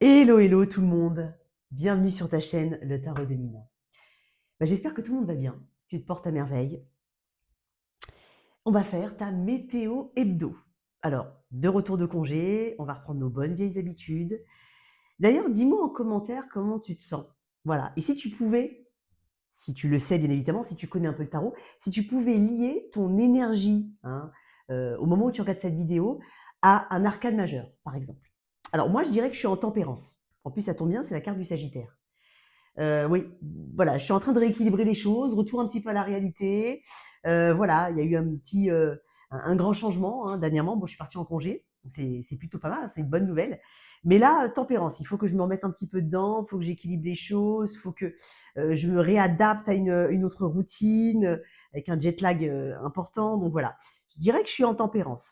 Hello, hello tout le monde. Bienvenue sur ta chaîne, le Tarot des Mines. J'espère que tout le monde va bien. Tu te portes à merveille. On va faire ta météo hebdo. Alors, de retour de congé, on va reprendre nos bonnes vieilles habitudes. D'ailleurs, dis-moi en commentaire comment tu te sens. Voilà. Et si tu pouvais, si tu le sais bien évidemment, si tu connais un peu le tarot, si tu pouvais lier ton énergie au moment où tu regardes cette vidéo à un arcane majeur, par exemple. Alors moi, je dirais que je suis en tempérance. En plus, ça tombe bien, c'est la carte du Sagittaire. Oui, voilà, je suis en train de rééquilibrer les choses, retour un petit peu à la réalité. Voilà, il y a eu un grand changement dernièrement. Bon, je suis partie en congé, donc c'est plutôt pas mal, c'est une bonne nouvelle. Mais là, tempérance, il faut que je me remette un petit peu dedans, il faut que j'équilibre les choses, il faut que je me réadapte à une autre routine, avec un jet lag important. Donc voilà, je dirais que je suis en tempérance.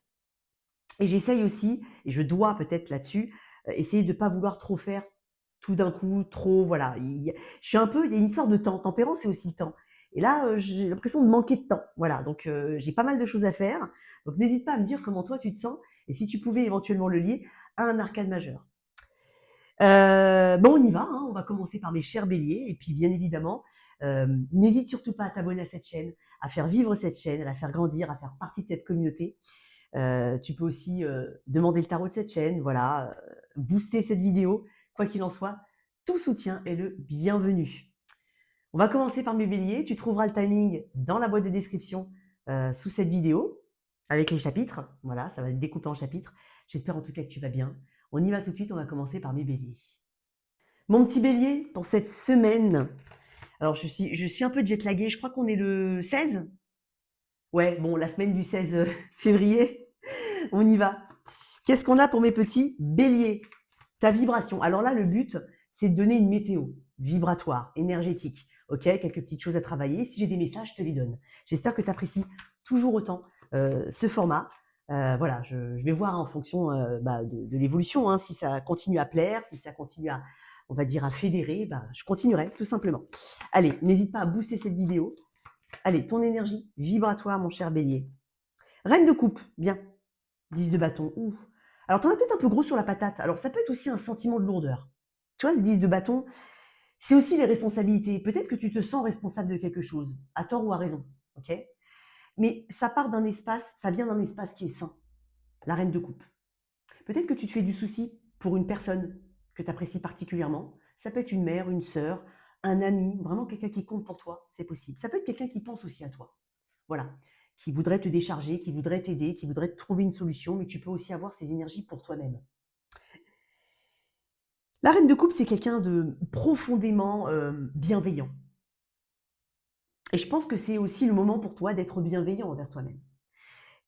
Et j'essaye aussi, et je dois peut-être là-dessus, essayer de ne pas vouloir trop faire tout d'un coup, trop, voilà. Je suis un peu, il y a une histoire de temps. Tempérance, c'est aussi le temps. Et là, j'ai l'impression de manquer de temps. Voilà, donc j'ai pas mal de choses à faire. Donc n'hésite pas à me dire comment toi tu te sens et si tu pouvais éventuellement le lier à un arcane majeur. Bon, on y va, hein, on va commencer par mes chers béliers. Et puis, bien évidemment, n'hésite surtout pas à t'abonner à cette chaîne, à faire vivre cette chaîne, à la faire grandir, à faire partie de cette communauté. Tu peux aussi demander le tarot de cette chaîne, voilà, booster cette vidéo. Quoi qu'il en soit, tout soutien est le bienvenu. On va commencer par mes béliers. Tu trouveras le timing dans la boîte de description sous cette vidéo avec les chapitres. Voilà, ça va être découpé en chapitres. J'espère en tout cas que tu vas bien. On y va tout de suite, on va commencer par mes béliers. Mon petit bélier, pour cette semaine, alors je suis un peu jetlaguée, je crois qu'on est le 16. Ouais, bon, la semaine du 16 février, on y va. Qu'est-ce qu'on a pour mes petits béliers? Ta vibration. Alors là, le but, c'est de donner une météo vibratoire, énergétique. Ok, quelques petites choses à travailler. Si j'ai des messages, je te les donne. J'espère que tu apprécies toujours autant ce format. Voilà, je vais voir en fonction de l'évolution, hein, si ça continue à plaire, si ça continue à, on va dire, à fédérer, je continuerai tout simplement. Allez, n'hésite pas à booster cette vidéo. Allez, ton énergie vibratoire, mon cher bélier. Reine de coupe, bien. 10 de bâton, ouh. Alors, tu en as peut-être un peu gros sur la patate. Alors, ça peut être aussi un sentiment de lourdeur. Tu vois, ce 10 de bâton, c'est aussi les responsabilités. Peut-être que tu te sens responsable de quelque chose, à tort ou à raison. Ok. Mais ça part d'un espace, ça vient d'un espace qui est sain. La reine de coupe. Peut-être que tu te fais du souci pour une personne que tu apprécies particulièrement. Ça peut être une mère, une sœur, un ami, vraiment quelqu'un qui compte pour toi, c'est possible. Ça peut être quelqu'un qui pense aussi à toi. Voilà, qui voudrait te décharger, qui voudrait t'aider, qui voudrait trouver une solution, mais tu peux aussi avoir ces énergies pour toi-même. La reine de coupe, c'est quelqu'un de profondément bienveillant. Et je pense que c'est aussi le moment pour toi d'être bienveillant envers toi-même.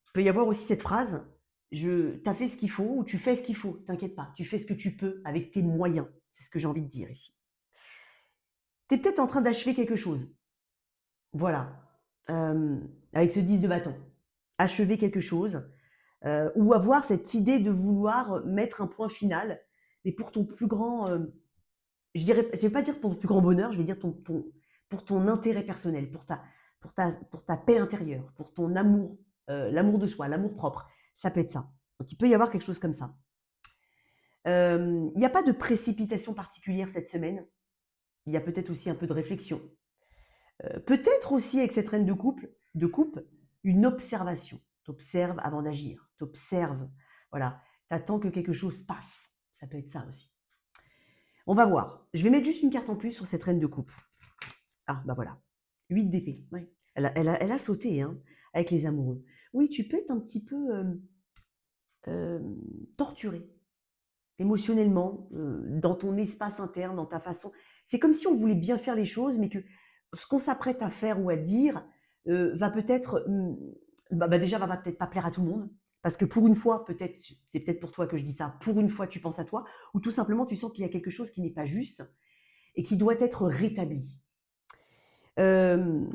Il peut y avoir aussi cette phrase, t'as fait ce qu'il faut ou tu fais ce qu'il faut, t'inquiète pas, tu fais ce que tu peux avec tes moyens. C'est ce que j'ai envie de dire ici. Tu es peut-être en train d'achever quelque chose. Voilà. Avec ce 10 de bâton. Achever quelque chose, ou avoir cette idée de vouloir mettre un point final, mais pour ton plus grand, je ne vais pas dire pour ton plus grand bonheur, je vais dire pour ton intérêt personnel, pour ta paix intérieure, pour ton amour, l'amour de soi, l'amour propre. Ça peut être ça. Donc il peut y avoir quelque chose comme ça. Il n'y a pas de précipitation particulière cette semaine. Il y a peut-être aussi un peu de réflexion. Peut-être aussi avec cette reine de coupe, une observation. Tu observes avant d'agir. Tu observes. Voilà. Tu attends que quelque chose passe. Ça peut être ça aussi. On va voir. Je vais mettre juste une carte en plus sur cette reine de coupe. Ah, bah voilà. 8 d'épée. Ouais. Elle a sauté hein, avec les amoureux. Oui, tu peux être un petit peu torturé émotionnellement, dans ton espace interne, dans ta façon. C'est comme si on voulait bien faire les choses, mais que ce qu'on s'apprête à faire ou à dire va peut-être, déjà, va peut-être pas plaire à tout le monde. Parce que pour une fois, peut-être, c'est peut-être pour toi que je dis ça, pour une fois, tu penses à toi, ou tout simplement, tu sens qu'il y a quelque chose qui n'est pas juste et qui doit être rétabli. Euh,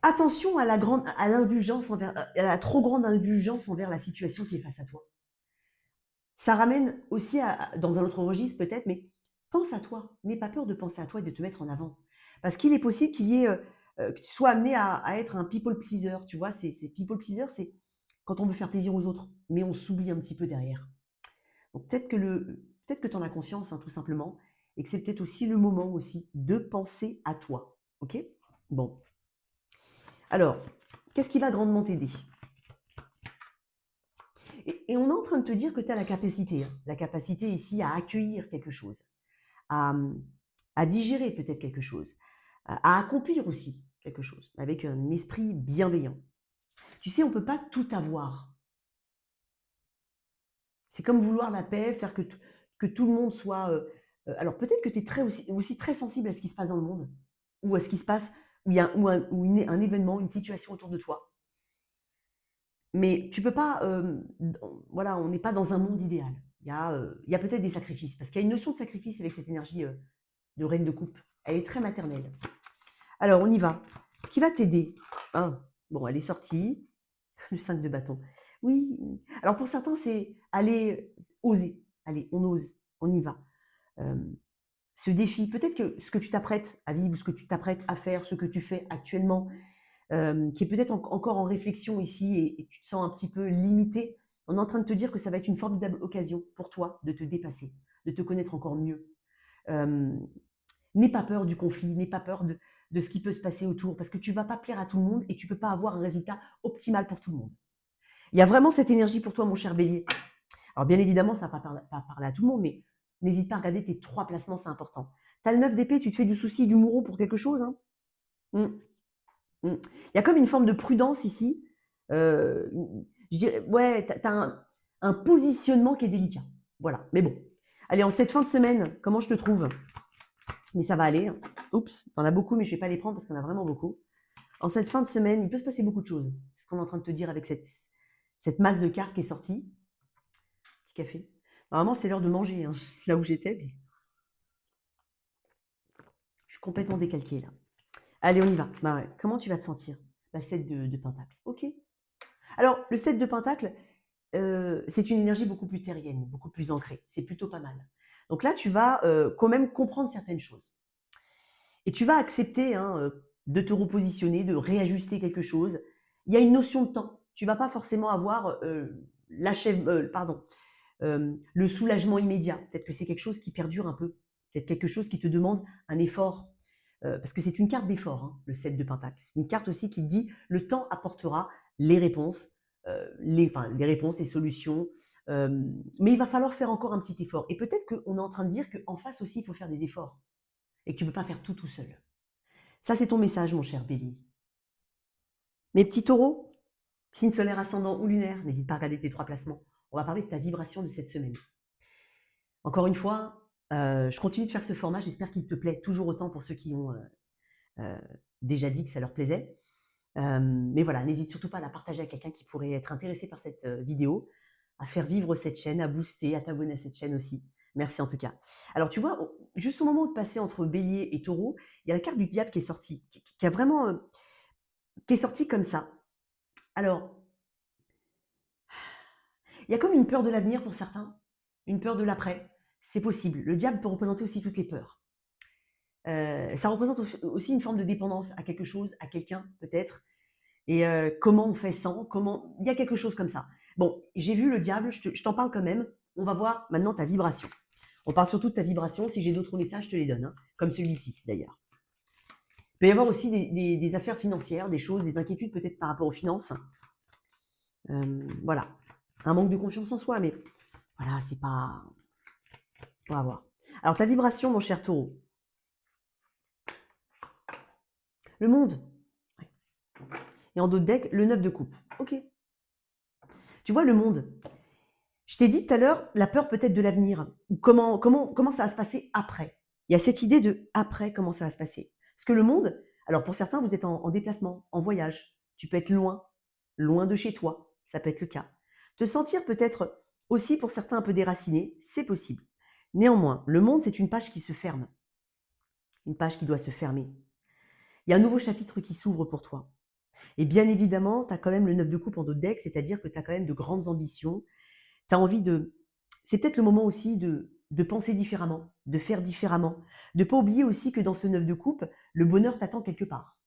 Attention à l'indulgence à la trop grande indulgence envers la situation qui est face à toi. Ça ramène aussi dans un autre registre peut-être, mais pense à toi. N'aie pas peur de penser à toi et de te mettre en avant. Parce qu'il est possible qu'il y ait, que tu sois amené à être un people pleaser. Tu vois, c'est people pleaser, c'est quand on veut faire plaisir aux autres, mais on s'oublie un petit peu derrière. Donc peut-être que tu en as conscience, hein, tout simplement, et que c'est peut-être aussi le moment aussi de penser à toi. Ok? Bon. Alors, qu'est-ce qui va grandement t'aider? Et on est en train de te dire que tu as la capacité, hein, la capacité ici à accueillir quelque chose, à, à digérer peut-être quelque chose, à accomplir aussi quelque chose, avec un esprit bienveillant. Tu sais, on ne peut pas tout avoir. C'est comme vouloir la paix, faire que tout le monde soit. Alors peut-être que tu es aussi très sensible à ce qui se passe dans le monde, ou à ce qui se passe, où il y a un événement, une situation autour de toi. Mais tu peux pas. Voilà, on n'est pas dans un monde idéal. Il y a peut-être des sacrifices, parce qu'il y a une notion de sacrifice avec cette énergie de reine de coupe. Elle est très maternelle. Alors, on y va. Ce qui va t'aider. Hein, bon, elle est sortie. Le 5 de bâton. Oui. Alors, pour certains, c'est aller oser. Allez, on ose. On y va. Euh, Ce défi, peut-être que ce que tu t'apprêtes à vivre, ce que tu t'apprêtes à faire, ce que tu fais actuellement, qui est peut-être encore en réflexion ici et tu te sens un petit peu limité, on est en train de te dire que ça va être une formidable occasion pour toi de te dépasser, de te connaître encore mieux. Euh, N'aie pas peur du conflit, n'aie pas peur de ce qui peut se passer autour, parce que tu ne vas pas plaire à tout le monde et tu ne peux pas avoir un résultat optimal pour tout le monde. Il y a vraiment cette énergie pour toi, mon cher bélier. Alors bien évidemment, ça ne va pas parler à tout le monde, mais n'hésite pas à regarder tes 3 placements, c'est important. Tu as le 9 d'épée, tu te fais du souci, du mouron pour quelque chose, hein. Il y a comme une forme de prudence ici. Euh, je dirais, ouais, tu as un positionnement qui est délicat. Voilà, mais bon. Allez, en cette fin de semaine, comment je te trouve? Mais ça va aller. Oups, t'en as beaucoup, mais je ne vais pas les prendre parce qu'on a vraiment beaucoup. En cette fin de semaine, il peut se passer beaucoup de choses. C'est ce qu'on est en train de te dire avec cette masse de cartes qui est sortie. Petit café. Normalement, c'est l'heure de manger, hein, là où j'étais. Mais je suis complètement décalquée là. Allez, on y va. Bah ouais. Comment tu vas te sentir? 7 de pentacle. Ok. Alors, le 7 de pentacle, c'est une énergie beaucoup plus terrienne, beaucoup plus ancrée. C'est plutôt pas mal. Donc là, tu vas quand même comprendre certaines choses. Et tu vas accepter, hein, de te repositionner, de réajuster quelque chose. Il y a une notion de temps. Tu ne vas pas forcément avoir le soulagement immédiat. Peut-être que c'est quelque chose qui perdure un peu. Peut-être quelque chose qui te demande un effort. Parce que c'est une carte d'effort, hein, le 7 de Pentacle. C'est une carte aussi qui dit le temps apportera les réponses, les réponses, les solutions. Mais il va falloir faire encore un petit effort. Et peut-être qu'on est en train de dire qu'en face aussi, il faut faire des efforts. Et que tu ne peux pas faire tout seul. Ça, c'est ton message, mon cher Bélier. Mes petits taureaux, signe solaire, ascendant ou lunaire, n'hésite pas à regarder tes 3 placements. On va parler de ta vibration de cette semaine. Encore une fois, je continue de faire ce format. J'espère qu'il te plaît toujours autant pour ceux qui ont déjà dit que ça leur plaisait. Mais voilà, n'hésite surtout pas à la partager à quelqu'un qui pourrait être intéressé par cette vidéo, à faire vivre cette chaîne, à booster, à t'abonner à cette chaîne aussi. Merci en tout cas. Alors tu vois, juste au moment de passer entre bélier et taureau, il y a la carte du diable qui est sortie, qui a vraiment, qui est sortie comme ça. Alors, il y a comme une peur de l'avenir pour certains, une peur de l'après. C'est possible. Le diable peut représenter aussi toutes les peurs. Ça représente aussi une forme de dépendance à quelque chose, à quelqu'un peut-être. Et comment on fait sans, comment il y a quelque chose comme ça. Bon, j'ai vu le diable, je t'en parle quand même. On va voir maintenant ta vibration. On parle surtout de ta vibration. Si j'ai d'autres messages, je te les donne, hein, comme celui-ci d'ailleurs. Il peut y avoir aussi des affaires financières, des choses, des inquiétudes peut-être par rapport aux finances. Voilà, un manque de confiance en soi, mais voilà, c'est pas... On va voir. Alors ta vibration, mon cher taureau. Le monde. Ouais. Et en dos de deck, le 9 de coupe. Ok. Tu vois, le monde. Je t'ai dit tout à l'heure, la peur peut-être de l'avenir. Comment ça va se passer après. Il y a cette idée de après, comment ça va se passer. Parce que le monde, alors pour certains, vous êtes en déplacement, en voyage. Tu peux être loin, loin de chez toi. Ça peut être le cas. Te sentir peut-être aussi pour certains un peu déraciné, c'est possible. Néanmoins, le monde, c'est une page qui se ferme. Une page qui doit se fermer. Il y a un nouveau chapitre qui s'ouvre pour toi. Et bien évidemment, tu as quand même le 9 de coupe en dos de deck, c'est-à-dire que tu as quand même de grandes ambitions. Tu as envie de... C'est peut-être le moment aussi de penser différemment, de faire différemment. De ne pas oublier aussi que dans ce 9 de coupe, le bonheur t'attend quelque part.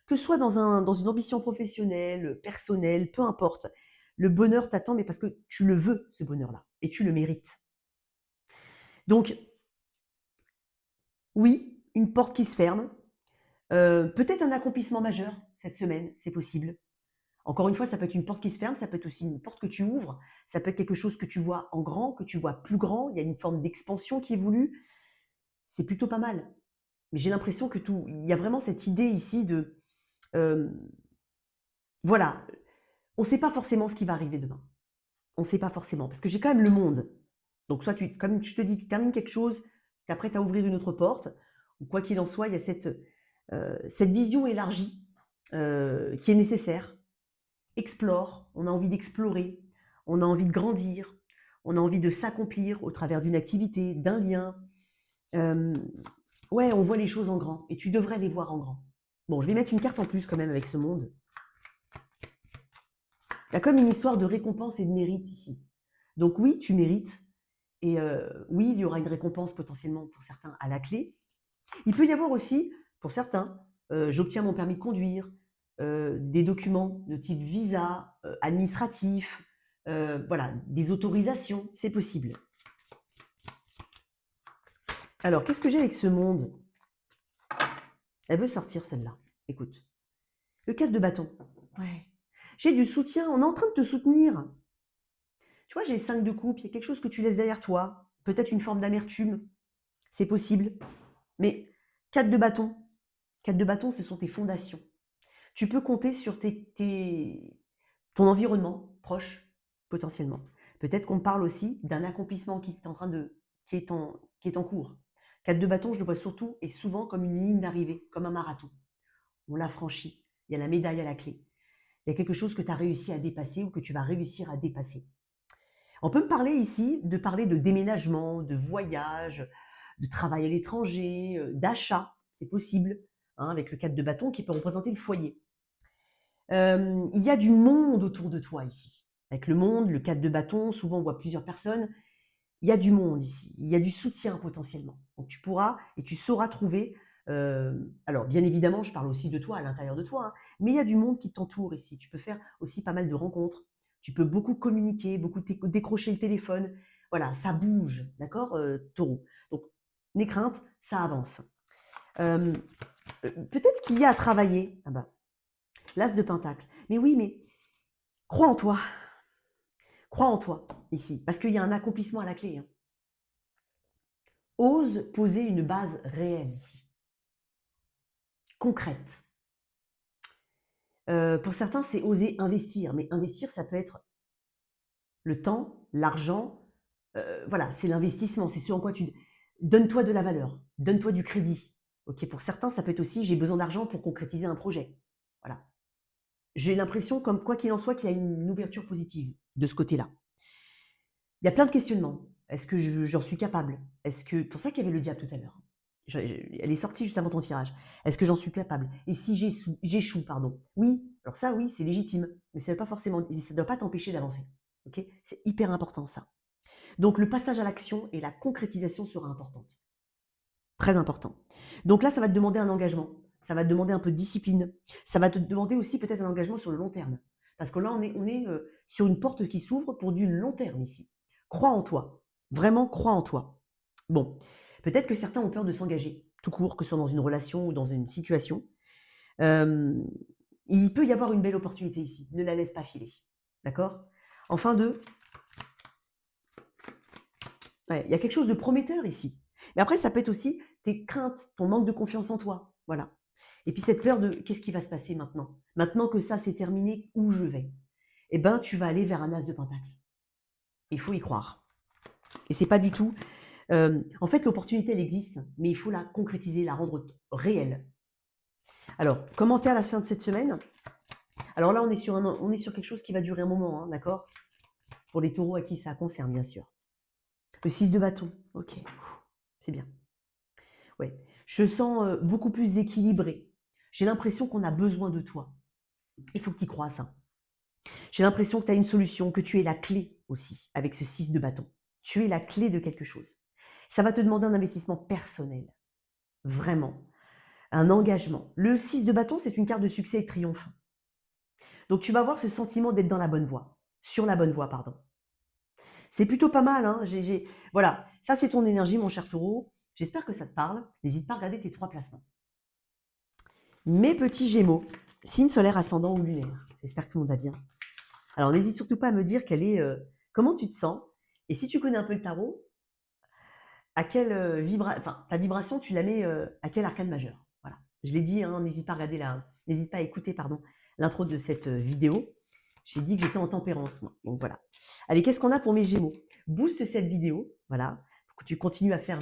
Que ce soit dans une ambition professionnelle, personnelle, peu importe. Le bonheur t'attend, mais parce que tu le veux, ce bonheur-là. Et tu le mérites. Donc, oui, une porte qui se ferme, peut-être un accomplissement majeur cette semaine, c'est possible. Encore une fois, ça peut être une porte qui se ferme, ça peut être aussi une porte que tu ouvres, ça peut être quelque chose que tu vois en grand, que tu vois plus grand, il y a une forme d'expansion qui est voulue. C'est plutôt pas mal. Mais j'ai l'impression que il y a vraiment cette idée ici de, euh, voilà, on ne sait pas forcément ce qui va arriver demain. On ne sait pas forcément, parce que j'ai quand même le monde. Donc soit comme je te dis, tu termines quelque chose, tu t'apprêtes à ouvrir une autre porte, ou quoi qu'il en soit, il y a cette vision élargie qui est nécessaire. Explore, on a envie d'explorer, on a envie de grandir, on a envie de s'accomplir au travers d'une activité, d'un lien. Ouais, on voit les choses en grand, et tu devrais les voir en grand. Bon, je vais mettre une carte en plus quand même avec ce monde. Il y a comme une histoire de récompense et de mérite ici. Donc oui, tu mérites, et oui, il y aura une récompense potentiellement pour certains à la clé. Il peut y avoir aussi, pour certains, j'obtiens mon permis de conduire, des documents de type visa, administratif, voilà, des autorisations, c'est possible. Alors, qu'est-ce que j'ai avec ce monde? Elle veut sortir celle-là. Écoute. Le 4 de bâton. Ouais. J'ai du soutien, on est en train de te soutenir. Tu vois, j'ai le 5 de coupe, il y a quelque chose que tu laisses derrière toi, peut-être une forme d'amertume, c'est possible. Mais 4 de bâton, 4 de bâton, ce sont tes fondations. Tu peux compter sur ton environnement proche, potentiellement. Peut-être qu'on parle aussi d'un accomplissement qui est en cours. 4 de bâton, je le vois surtout et souvent comme une ligne d'arrivée, comme un marathon. On l'a franchi, il y a la médaille à la clé. Il y a quelque chose que tu as réussi à dépasser ou que tu vas réussir à dépasser. On peut me parler ici de déménagement, de voyage, de travail à l'étranger, d'achat, c'est possible, hein, avec le 4 de bâton qui peut représenter le foyer. Il y a du monde autour de toi ici. Avec le monde, le 4 de bâton, souvent on voit plusieurs personnes. Il y a du monde ici, il y a du soutien potentiellement. Donc tu pourras et tu sauras trouver. Alors bien évidemment, je parle aussi de toi, à l'intérieur de toi, hein, mais il y a du monde qui t'entoure ici. Tu peux faire aussi pas mal de rencontres. Tu peux beaucoup communiquer, beaucoup décrocher le téléphone. Voilà, ça bouge, d'accord, taureau. Donc, n'aie crainte, ça avance. Peut-être qu'il y a à travailler. Ah bah, l'as de pentacle. Mais oui, mais crois en toi. Crois en toi ici, parce qu'il y a un accomplissement à la clé. Hein. Ose poser une base réelle ici, concrète. Pour certains, c'est oser investir, mais investir, ça peut être le temps, l'argent, voilà, c'est l'investissement, c'est ce en quoi tu... Donne-toi de la valeur, donne-toi du crédit. Ok, pour certains, ça peut être aussi j'ai besoin d'argent pour concrétiser un projet. Voilà. J'ai l'impression, comme quoi qu'il en soit, qu'il y a une ouverture positive de ce côté-là. Il y a plein de questionnements. Est-ce que j'en suis capable? Est-ce que pour ça qu'il y avait le diable tout à l'heure. Elle est sortie juste avant ton tirage. Est-ce que j'en suis capable? Et si j'échoue, pardon. Oui, alors ça, oui, c'est légitime, mais ça ne doit pas t'empêcher d'avancer. Ok, c'est hyper important ça. Donc le passage à l'action et la concrétisation sera importante. Très important. Donc là, ça va te demander un engagement. Ça va te demander un peu de discipline. Ça va te demander aussi peut-être un engagement sur le long terme. Parce que là, on est sur une porte qui s'ouvre pour du long terme ici. Crois en toi. Vraiment, crois en toi. Bon, peut-être que certains ont peur de s'engager, tout court, que ce soit dans une relation ou dans une situation. Il peut y avoir une belle opportunité ici. Ne la laisse pas filer. D'accord? En fin de... Ouais, il y a quelque chose de prometteur ici. Mais après, ça peut être aussi tes craintes, ton manque de confiance en toi. Voilà. Et puis cette peur de qu'est-ce qui va se passer maintenant? Maintenant que ça c'est terminé, où je vais? Eh ben, tu vas aller vers un as de pentacle. Il faut y croire. Et c'est pas du tout. En fait, l'opportunité, elle existe, mais il faut la concrétiser, la rendre réelle. Alors, commenter à la fin de cette semaine. Alors là, on est sur quelque chose qui va durer un moment, hein, d'accord? Pour les taureaux à qui ça concerne, bien sûr. Le 6 de bâton. Ok, c'est bien. Ouais. Je sens beaucoup plus équilibré. J'ai l'impression qu'on a besoin de toi. Il faut que tu y crois, ça. J'ai l'impression que tu as une solution, que tu es la clé aussi avec ce 6 de bâton. Tu es la clé de quelque chose. Ça va te demander un investissement personnel. Vraiment. Un engagement. Le 6 de bâton, c'est une carte de succès et de triomphe. Donc tu vas avoir ce sentiment d'être dans la bonne voie. Sur la bonne voie, pardon. C'est plutôt pas mal, hein. Voilà, ça c'est ton énergie, mon cher taureau. J'espère que ça te parle. N'hésite pas à regarder tes 3 placements. Mes petits gémeaux, signe solaire, ascendant ou lunaire. J'espère que tout le monde va bien. Alors n'hésite surtout pas à me dire comment tu te sens. Et si tu connais un peu le tarot, à quelle ta vibration, tu la mets à quel arcane majeur. Voilà. Je l'ai dit, hein, n'hésite pas à n'hésite pas à écouter l'intro de cette vidéo. J'ai dit que j'étais en tempérance, moi. Donc voilà. Allez, qu'est-ce qu'on a pour mes gémeaux? Booste cette vidéo, voilà, pour que tu continues à faire,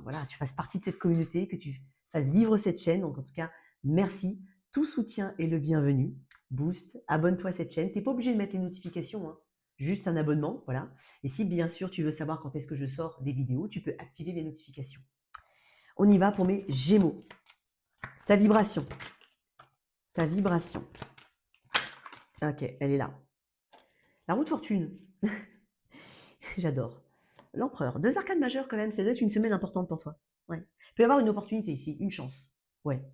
voilà, tu fasses partie de cette communauté, que tu fasses vivre cette chaîne. Donc en tout cas, merci. Tout soutien est le bienvenu. Boost, abonne-toi à cette chaîne. Tu n'es pas obligé de mettre les notifications, hein. Juste un abonnement, voilà. Et si bien sûr tu veux savoir quand est-ce que je sors des vidéos, tu peux activer les notifications. On y va pour mes gémeaux. Ta vibration. Ta vibration. Ok, elle est là. La roue de fortune. J'adore. L'empereur. 2 arcanes majeures quand même, ça doit être une semaine importante pour toi. Ouais. Il peut y avoir une opportunité ici, une chance. Ouais.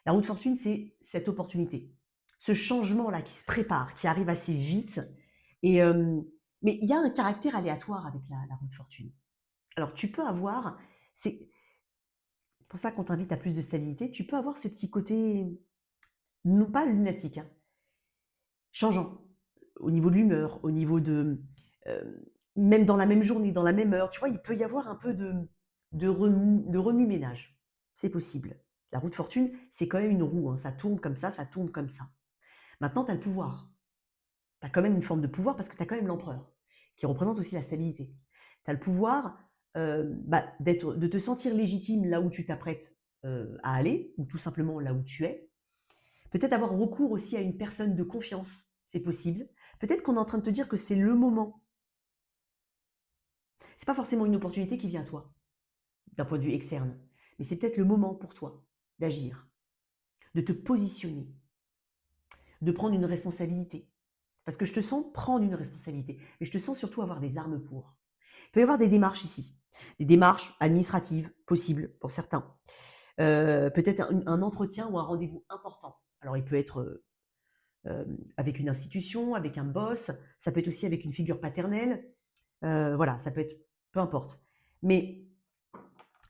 La roue de fortune, c'est cette opportunité. Ce changement-là qui se prépare, qui arrive assez vite. Mais il y a un caractère aléatoire avec la roue de fortune. Alors tu peux avoir, c'est pour ça qu'on t'invite à plus de stabilité, tu peux avoir ce petit côté, non pas lunatique, hein, changeant, au niveau de l'humeur, au niveau même dans la même journée, dans la même heure, tu vois, il peut y avoir un peu de remue-ménage. C'est possible. La roue de fortune, c'est quand même une roue, hein, ça tourne comme ça tourne comme ça. Maintenant, tu as le pouvoir. Tu as quand même une forme de pouvoir parce que tu as quand même l'empereur, qui représente aussi la stabilité. Tu as le pouvoir de te sentir légitime là où tu t'apprêtes à aller, ou tout simplement là où tu es. Peut-être avoir recours aussi à une personne de confiance, c'est possible. Peut-être qu'on est en train de te dire que c'est le moment. Ce n'est pas forcément une opportunité qui vient à toi, d'un point de vue externe, mais c'est peut-être le moment pour toi d'agir, de te positionner, de prendre une responsabilité. Parce que je te sens prendre une responsabilité, mais je te sens surtout avoir des armes pour. Il peut y avoir des démarches ici, des démarches administratives possibles pour certains. Peut-être un entretien ou un rendez-vous important. Alors il peut être avec une institution, avec un boss, ça peut être aussi avec une figure paternelle. Voilà, ça peut être, peu importe. Mais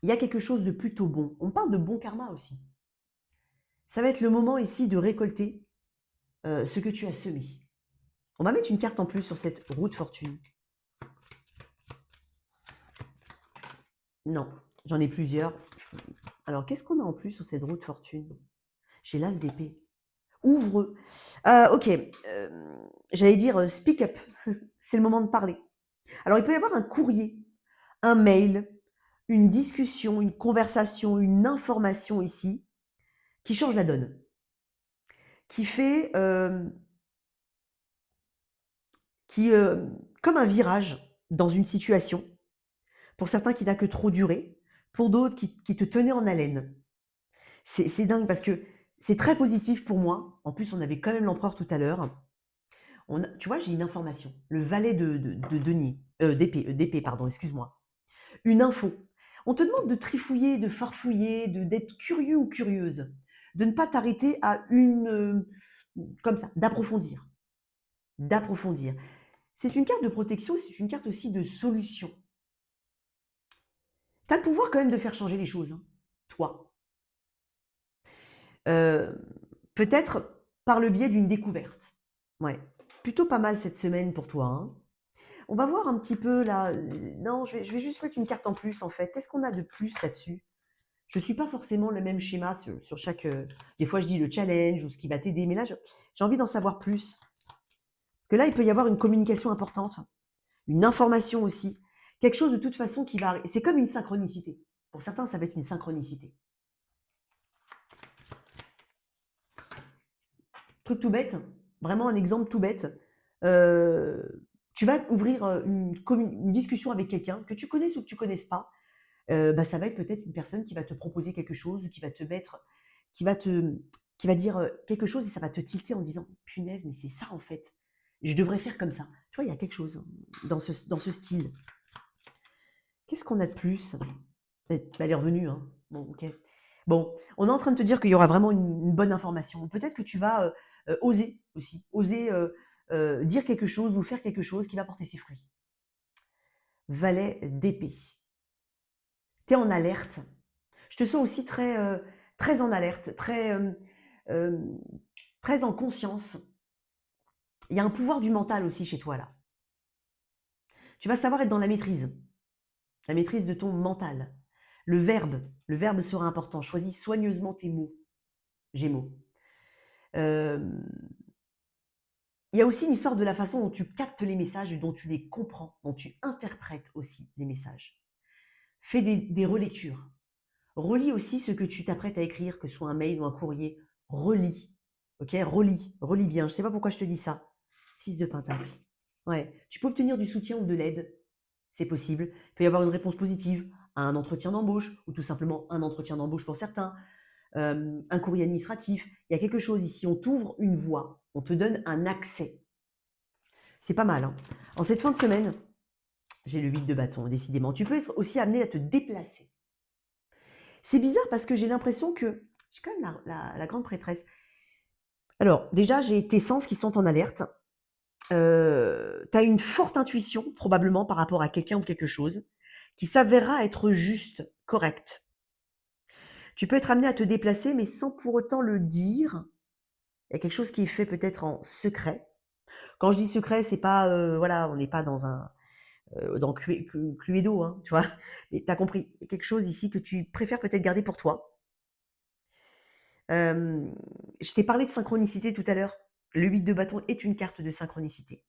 il y a quelque chose de plutôt bon. On parle de bon karma aussi. Ça va être le moment ici de récolter ce que tu as semé. On va mettre une carte en plus sur cette roue de fortune. Non, j'en ai plusieurs. Alors, qu'est-ce qu'on a en plus sur cette roue de fortune? J'ai l'as d'épée. Ouvre. Ok, j'allais dire speak up. C'est le moment de parler. Alors, il peut y avoir un courrier, un mail, une discussion, une conversation, une information ici qui change la donne. Qui fait comme un virage dans une situation. Pour certains qui n'a que trop duré, pour d'autres qui te tenaient en haleine. C'est dingue parce que c'est très positif pour moi. En plus, on avait quand même l'empereur tout à l'heure. Tu vois, j'ai une information. Le valet de denier, d'épée, pardon, excuse-moi. Une info. On te demande de trifouiller, de farfouiller, d'être curieux ou curieuse, de ne pas t'arrêter à comme ça, d'approfondir. D'approfondir. C'est une carte de protection, c'est une carte aussi de solution. Tu as le pouvoir quand même de faire changer les choses, hein, toi. Peut-être par le biais d'une découverte. Ouais, plutôt pas mal cette semaine pour toi, hein. On va voir un petit peu là. Non, je vais juste mettre une carte en plus en fait. Qu'est-ce qu'on a de plus là-dessus? Je ne suis pas forcément le même schéma sur chaque. Des fois, je dis le challenge ou ce qui va t'aider, mais là, j'ai envie d'en savoir plus. Parce que là, il peut y avoir une communication importante, une information aussi. Quelque chose de toute façon qui va. C'est comme une synchronicité. Pour certains, ça va être une synchronicité. Truc tout bête, vraiment un exemple tout bête. Tu vas ouvrir une discussion avec quelqu'un que tu connaisses ou que tu ne connaisses pas. Ça va être peut-être une personne qui va te proposer quelque chose ou qui va te mettre, qui va dire quelque chose et ça va te tilter en disant punaise, mais c'est ça en fait. Je devrais faire comme ça. Tu vois, il y a quelque chose dans ce style. Qu'est-ce qu'on a de plus? Elle est revenue, hein. Bon, ok. Bon, on est en train de te dire qu'il y aura vraiment une bonne information. Peut-être que tu vas oser aussi, oser dire quelque chose ou faire quelque chose qui va porter ses fruits. valet d'épée. Tu es en alerte. Je te sens aussi très en alerte, euh, très en conscience. Il y a un pouvoir du mental aussi chez toi là. Tu vas savoir être dans la maîtrise de ton mental. Le verbe sera important. Choisis soigneusement tes mots, Gémeaux. Euh, il y a aussi l'histoire de la façon dont tu captes les messages, dont tu les comprends, dont tu interprètes aussi les messages. Fais des relectures. Relis aussi ce que tu t'apprêtes à écrire, que ce soit un mail ou un courrier. Relis. Ok, relis bien. Je ne sais pas pourquoi je te dis ça. 6 de Pentacle. Ouais. Tu peux obtenir du soutien ou de l'aide. C'est possible. Il peut y avoir une réponse positive à un entretien d'embauche, ou tout simplement un entretien d'embauche pour certains, un courrier administratif. Il y a quelque chose ici. On t'ouvre une voie. On te donne un accès. C'est pas mal. Hein. En cette fin de semaine, j'ai le 8 de bâton, décidément. Tu peux être aussi amené à te déplacer. C'est bizarre parce que j'ai l'impression que j'ai quand même la grande prêtresse. Alors, déjà, j'ai tes sens qui sont en alerte. Tu as une forte intuition, probablement, par rapport à quelqu'un ou quelque chose, qui s'avérera être juste, correct. Tu peux être amené à te déplacer, mais sans pour autant le dire. Il y a quelque chose qui est fait peut-être en secret. Quand je dis secret, c'est pas, voilà, on n'est pas dans Cluedo, hein, tu vois. Mais tu as compris, il y a quelque chose ici que tu préfères peut-être garder pour toi. Je t'ai parlé de synchronicité tout à l'heure. Le 8 de bâton est une carte de synchronicité.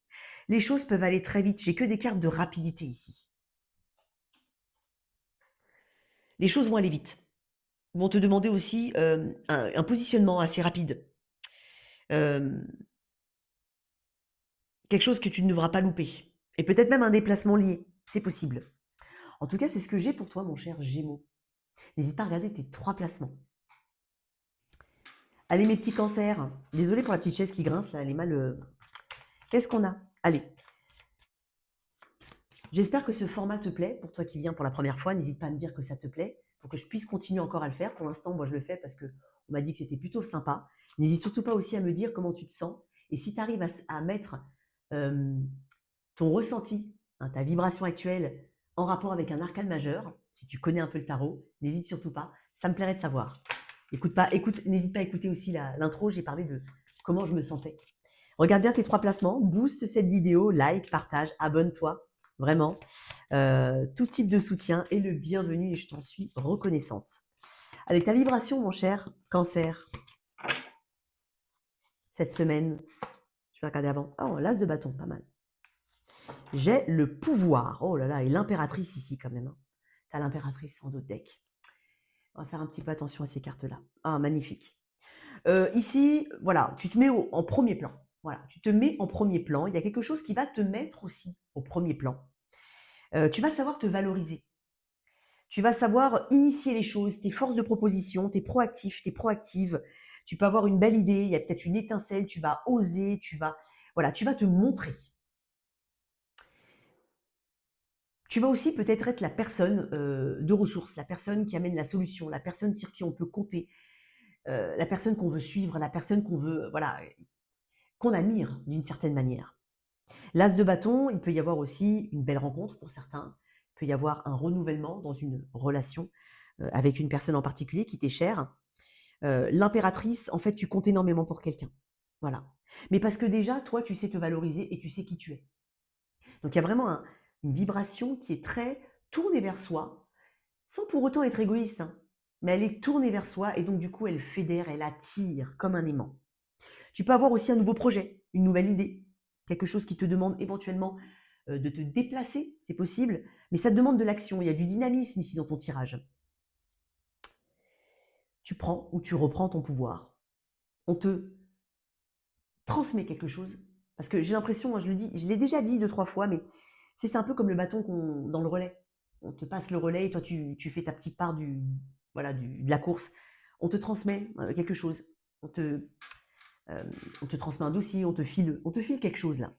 Les choses peuvent aller très vite. J'ai que des cartes de rapidité ici. Les choses vont aller vite. Ils vont te demander aussi un positionnement assez rapide. Quelque chose que tu ne devras pas louper. Et peut-être même un déplacement lié. C'est possible. En tout cas, c'est ce que j'ai pour toi, mon cher Gémeaux. N'hésite pas à regarder tes 3 placements. Allez, mes petits cancers. Désolée pour la petite chaise qui grince, là, elle est mal. Qu'est-ce qu'on a? Allez. J'espère que ce format te plaît. Pour toi qui viens pour la première fois, n'hésite pas à me dire que ça te plaît pour que je puisse continuer encore à le faire. Pour l'instant, moi, je le fais parce qu'on m'a dit que c'était plutôt sympa. N'hésite surtout pas aussi à me dire comment tu te sens. Et si tu arrives à mettre ton ressenti, hein, ta vibration actuelle en rapport avec un arcane majeur, si tu connais un peu le tarot, n'hésite surtout pas. Ça me plairait de savoir. N'hésite pas à écouter aussi l'intro. J'ai parlé de comment je me sentais. Regarde bien tes 3 placements, booste cette vidéo, like, partage, abonne-toi. Vraiment, tout type de soutien est le bienvenu et je t'en suis reconnaissante. Avec ta vibration, mon cher Cancer, cette semaine, je vais regarder avant. Oh, l'as de bâton, pas mal. J'ai le pouvoir. Oh là là, et l'impératrice ici quand même. Hein. Tu as l'impératrice en dos de deck. On va faire un petit peu attention à ces cartes-là. Ah, magnifique. Ici, voilà, tu te mets en premier plan. Voilà, tu te mets en premier plan. Il y a quelque chose qui va te mettre aussi au premier plan. Tu vas savoir te valoriser. Tu vas savoir initier les choses, tes forces de proposition, t'es proactif, t'es proactive. Tu peux avoir une belle idée, il y a peut-être une étincelle, tu vas oser, tu vas te montrer. Tu vas aussi peut-être être la personne de ressources, la personne qui amène la solution, la personne sur qui on peut compter, la personne qu'on veut suivre, la personne qu'on veut, voilà, qu'on admire d'une certaine manière. L'as de bâton, il peut y avoir aussi une belle rencontre pour certains. Il peut y avoir un renouvellement dans une relation avec une personne en particulier qui t'est chère. L'impératrice, en fait, tu comptes énormément pour quelqu'un. Voilà. Mais parce que déjà, toi, tu sais te valoriser et tu sais qui tu es. Donc, il y a vraiment une vibration qui est très tournée vers soi, sans pour autant être égoïste. Hein. Mais elle est tournée vers soi et donc, du coup, elle fédère, elle attire comme un aimant. Tu peux avoir aussi un nouveau projet, une nouvelle idée, quelque chose qui te demande éventuellement de te déplacer, c'est possible, mais ça te demande de l'action. Il y a du dynamisme ici dans ton tirage. Tu prends ou tu reprends ton pouvoir. On te transmet quelque chose. Parce que j'ai l'impression, moi je le dis, je l'ai déjà dit 2-3 fois, mais c'est un peu comme le bâton dans le relais. On te passe le relais et toi tu fais ta petite part de la course. On te transmet quelque chose. On te transmet un dossier, on te file quelque chose là.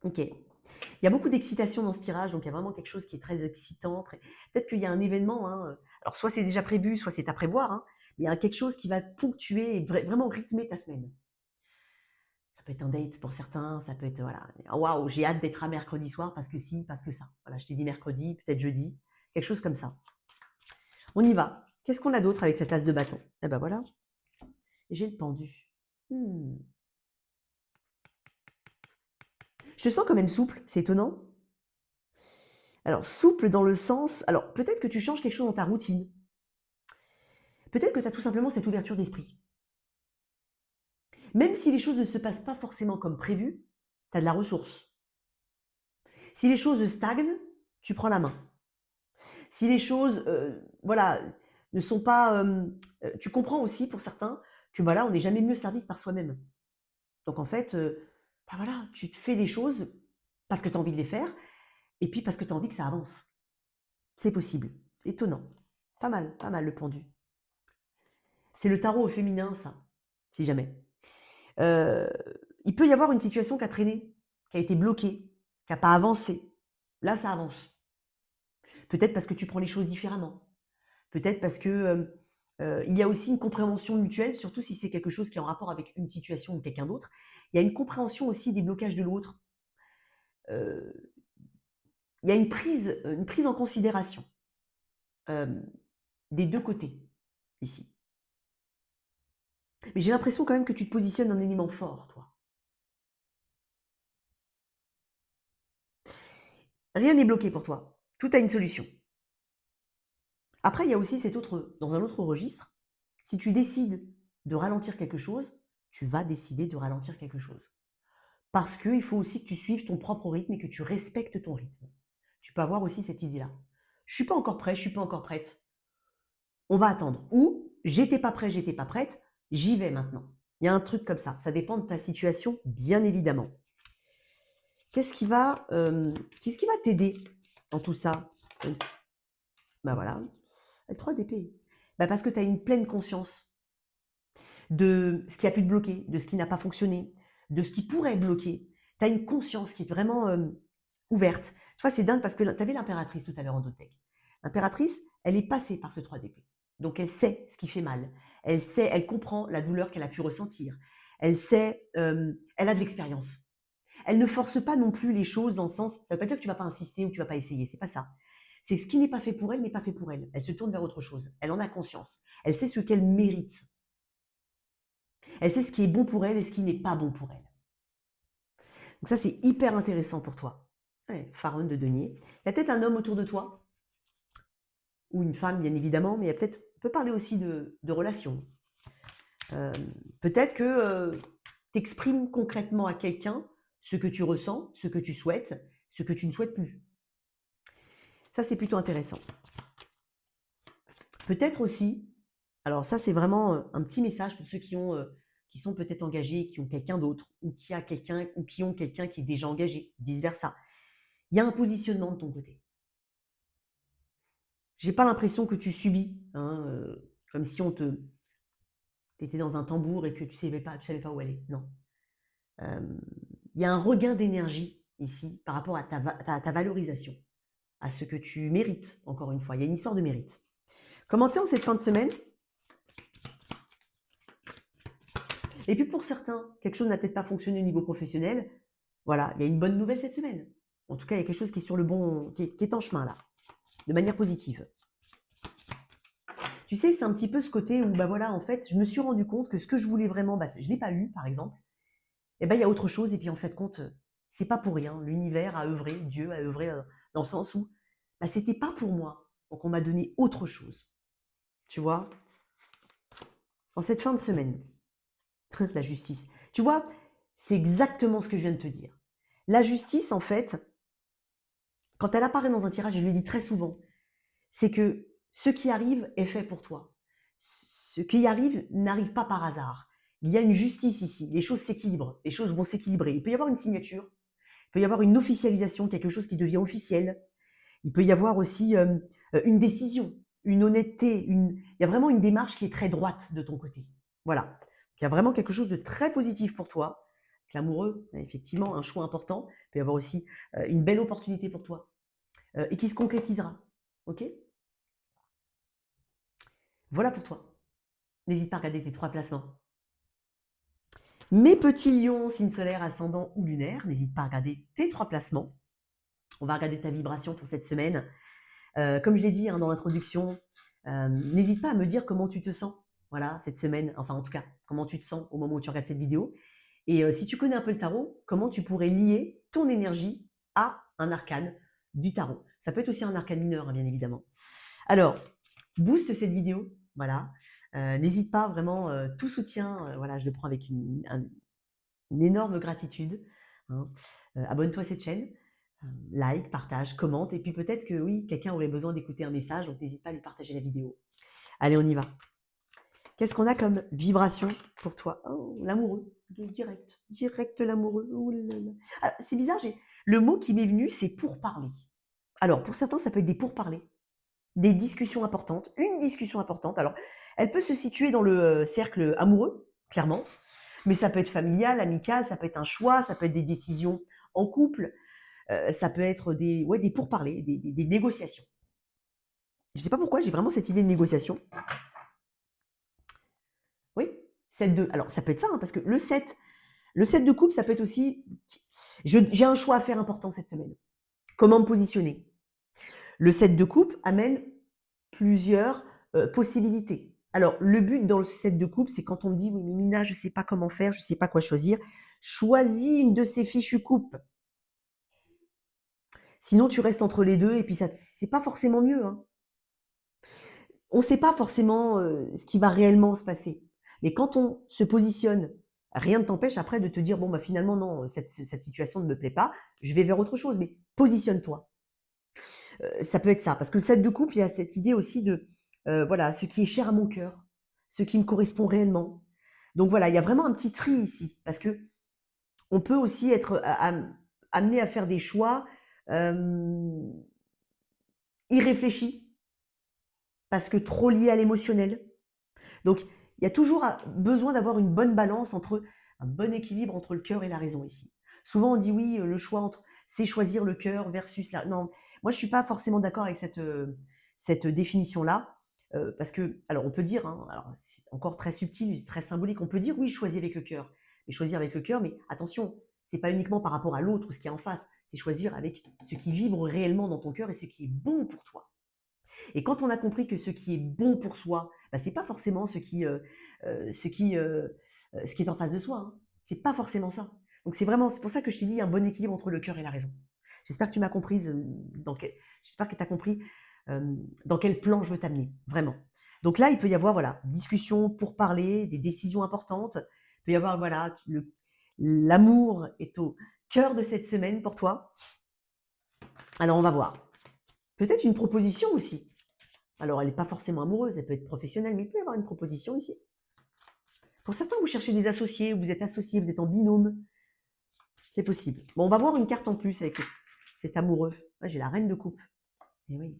Ok. Il y a beaucoup d'excitation dans ce tirage, donc il y a vraiment quelque chose qui est très excitant. Peut-être qu'il y a un événement, hein, alors soit c'est déjà prévu, soit c'est à prévoir, hein, mais il y a quelque chose qui va ponctuer et vraiment rythmer ta semaine. Ça peut être un date pour certains, ça peut être, voilà, waouh, j'ai hâte d'être à mercredi soir parce que si, parce que ça. Voilà, je t'ai dit mercredi, peut-être jeudi, quelque chose comme ça. On y va. Qu'est-ce qu'on a d'autre avec cet as de bâton? Eh ben voilà, j'ai le pendu. Hmm. Je te sens quand même souple, c'est étonnant. Alors, souple dans le sens, alors peut-être que tu changes quelque chose dans ta routine. Peut-être que tu as tout simplement cette ouverture d'esprit. Même si les choses ne se passent pas forcément comme prévu, tu as de la ressource. Si les choses stagnent, tu prends la main. Si les choses, voilà, ne sont pas, tu comprends aussi pour certains que voilà, on n'est jamais mieux servi que par soi-même. Donc en fait, bah voilà, tu te fais les choses parce que tu as envie de les faire et puis parce que tu as envie que ça avance. C'est possible. Étonnant. Pas mal le pendu. C'est le tarot au féminin, ça, si jamais. Euh, il peut y avoir une situation qui a traîné, qui a été bloquée, qui n'a pas avancé. Là, ça avance. Peut-être parce que tu prends les choses différemment. Peut-être parce que il y a aussi une compréhension mutuelle, surtout si c'est quelque chose qui est en rapport avec une situation ou quelqu'un d'autre. Il y a une compréhension aussi des blocages de l'autre. Euh, il y a une prise en considération euh, des deux côtés ici. Mais j'ai l'impression quand même que tu te positionnes en élément fort, toi. Rien n'est bloqué pour toi. Tout a une solution. Après, il y a aussi dans un autre registre, si tu décides de ralentir quelque chose, tu vas décider de ralentir quelque chose. Parce qu'il faut aussi que tu suives ton propre rythme et que tu respectes ton rythme. Tu peux avoir aussi cette idée-là. Je suis pas encore prêt, je suis pas encore prête. On va attendre. Ou j'étais pas prêt, j'étais pas prête, j'y vais maintenant. Il y a un truc comme ça. Ça dépend de ta situation, bien évidemment. Qu'est-ce qui va t'aider dans tout ça? Ben voilà, 3 d'épée. Ben parce que tu as une pleine conscience de ce qui a pu te bloquer, de ce qui n'a pas fonctionné, de ce qui pourrait bloquer. Tu as une conscience qui est vraiment ouverte. Tu vois, c'est dingue parce que tu avais l'impératrice tout à l'heure en Dotech. L'impératrice, elle est passée par ce 3 d'épée. Donc elle sait ce qui fait mal. Elle sait, elle comprend la douleur qu'elle a pu ressentir. Elle sait, elle a de l'expérience. Elle ne force pas non plus les choses dans le sens, ça ne veut pas dire que tu ne vas pas insister ou que tu ne vas pas essayer, c'est pas ça. C'est ce qui n'est pas fait pour elle n'est pas fait pour elle. Elle se tourne vers autre chose. Elle en a conscience. Elle sait ce qu'elle mérite. Elle sait ce qui est bon pour elle et ce qui n'est pas bon pour elle. Donc ça, c'est hyper intéressant pour toi. Ouais, Pharaon de denier. Il y a peut-être un homme autour de toi, ou une femme, bien évidemment, mais il y a peut-être, on peut parler aussi de relations. Peut-être que tu exprimes concrètement à quelqu'un ce que tu ressens, ce que tu souhaites, ce que tu ne souhaites plus. Ça, c'est plutôt intéressant. Peut-être aussi, alors ça, c'est vraiment un petit message pour ceux qui sont peut-être engagés, qui ont quelqu'un d'autre, ou qui ont quelqu'un qui est déjà engagé, vice-versa. Il y a un positionnement de ton côté. J'ai pas l'impression que tu subis, hein, comme si étais dans un tambour et que tu savais pas où aller. Non. Il y a un regain d'énergie ici par rapport à ta valorisation, à ce que tu mérites, encore une fois. Il y a une histoire de mérite. Comment t'es en cette fin de semaine? Et puis pour certains, quelque chose n'a peut-être pas fonctionné au niveau professionnel. Voilà, il y a une bonne nouvelle cette semaine. En tout cas, il y a quelque chose qui est sur le bon, qui est en chemin là, de manière positive. Tu sais, c'est un petit peu ce côté où, bah voilà, en fait, je me suis rendu compte que ce que je voulais vraiment, bah, je ne l'ai pas eu, par exemple. Et ben, il y a autre chose. Et puis, en fait, compte, c'est pas pour rien. L'univers a œuvré, Dieu a œuvré dans le sens où, bah, c'était pas pour moi. Donc, on m'a donné autre chose. Tu vois, en cette fin de semaine, la justice. Tu vois, c'est exactement ce que je viens de te dire. La justice, en fait, quand elle apparaît dans un tirage, je le dis très souvent, c'est que ce qui arrive est fait pour toi. Ce qui arrive n'arrive pas par hasard. Il y a une justice ici. Les choses s'équilibrent. Les choses vont s'équilibrer. Il peut y avoir une signature. Il peut y avoir une officialisation, quelque chose qui devient officiel. Il peut y avoir aussi une décision, une honnêteté. Il y a vraiment une démarche qui est très droite de ton côté. Voilà. Il y a vraiment quelque chose de très positif pour toi. L'amoureux, effectivement, un choix important. Il peut y avoir aussi une belle opportunité pour toi et qui se concrétisera. Ok? Voilà pour toi. N'hésite pas à regarder tes 3 placements. Mes petits lions, signe solaire, ascendant ou lunaire, n'hésite pas à regarder tes 3 placements. On va regarder ta vibration pour cette semaine. Comme je l'ai dit hein, dans l'introduction, n'hésite pas à me dire comment tu te sens voilà, cette semaine, enfin en tout cas, comment tu te sens au moment où tu regardes cette vidéo. Et si tu connais un peu le tarot, comment tu pourrais lier ton énergie à un arcane du tarot. Ça peut être aussi un arcane mineur, hein, bien évidemment. Alors, booste cette vidéo, voilà. N'hésite pas, vraiment, tout soutien, voilà, je le prends avec une énorme gratitude. Hein. Abonne-toi à cette chaîne, like, partage, commente, et puis peut-être que oui, quelqu'un aurait besoin d'écouter un message, donc n'hésite pas à lui partager la vidéo. Allez, on y va. Qu'est-ce qu'on a comme vibration pour toi? Oh, l'amoureux, direct l'amoureux. Oh là là. Ah, c'est bizarre, le mot qui m'est venu, c'est pourparler. Alors, pour certains, ça peut être des pourparlers, des discussions importantes, une discussion importante. Alors, elle peut se situer dans le cercle amoureux, clairement, mais ça peut être familial, amical, ça peut être un choix, ça peut être des décisions en couple, ça peut être des pourparlers, des négociations. Je ne sais pas pourquoi, j'ai vraiment cette idée de négociation. Oui, 7-2. Alors, ça peut être ça, hein, parce que le 7 de coupe, ça peut être aussi, j'ai un choix à faire important cette semaine. Comment me positionner? Le 7 de coupe amène plusieurs possibilités. Alors, le but dans le 7 de coupe, c'est quand on me dit, oui, mais Mina, je ne sais pas comment faire, je ne sais pas quoi choisir. Choisis une de ces fichues coupes. Sinon, tu restes entre les deux et puis c'est pas forcément mieux. Hein. On ne sait pas forcément ce qui va réellement se passer. Mais quand on se positionne, rien ne t'empêche après de te dire, bon, bah, finalement, non, cette situation ne me plaît pas, je vais vers autre chose. Mais positionne-toi. Ça peut être ça. Parce que le 7 de coupe, il y a cette idée aussi de, voilà, ce qui est cher à mon cœur, ce qui me correspond réellement. Donc voilà, il y a vraiment un petit tri ici. Parce que on peut aussi être amené à faire des choix irréfléchis, parce que trop liés à l'émotionnel. Donc, il y a toujours besoin d'avoir une bonne balance entre un bon équilibre entre le cœur et la raison ici. Souvent, on dit oui, le choix entre c'est choisir le cœur versus la. Non, moi, je suis pas forcément d'accord avec cette définition-là. Parce que, alors, on peut dire, hein, alors c'est encore très subtil, très symbolique, on peut dire oui, choisis avec le cœur. Mais choisir avec le cœur, mais attention, c'est pas uniquement par rapport à l'autre ou ce qui est en face, c'est choisir avec ce qui vibre réellement dans ton cœur et ce qui est bon pour toi. Et quand on a compris que ce qui est bon pour soi, bah, ce n'est pas forcément ce qui est en face de soi. Hein. Ce n'est pas forcément ça. Donc c'est pour ça que je te dis un bon équilibre entre le cœur et la raison. J'espère que tu m'as comprise, j'espère que tu as compris dans quel plan je veux t'amener, vraiment. Donc là, il peut y avoir voilà, discussion pour parler, des décisions importantes. Il peut y avoir voilà, l'amour est au cœur de cette semaine pour toi. Alors on va voir. Peut-être une proposition aussi. Alors, elle n'est pas forcément amoureuse, elle peut être professionnelle, mais il peut y avoir une proposition ici. Pour certains, vous cherchez des associés, vous êtes associés, vous êtes en binôme. C'est possible. Bon, on va voir une carte en plus avec cet amoureux. Ah, j'ai la reine de coupe. Et oui.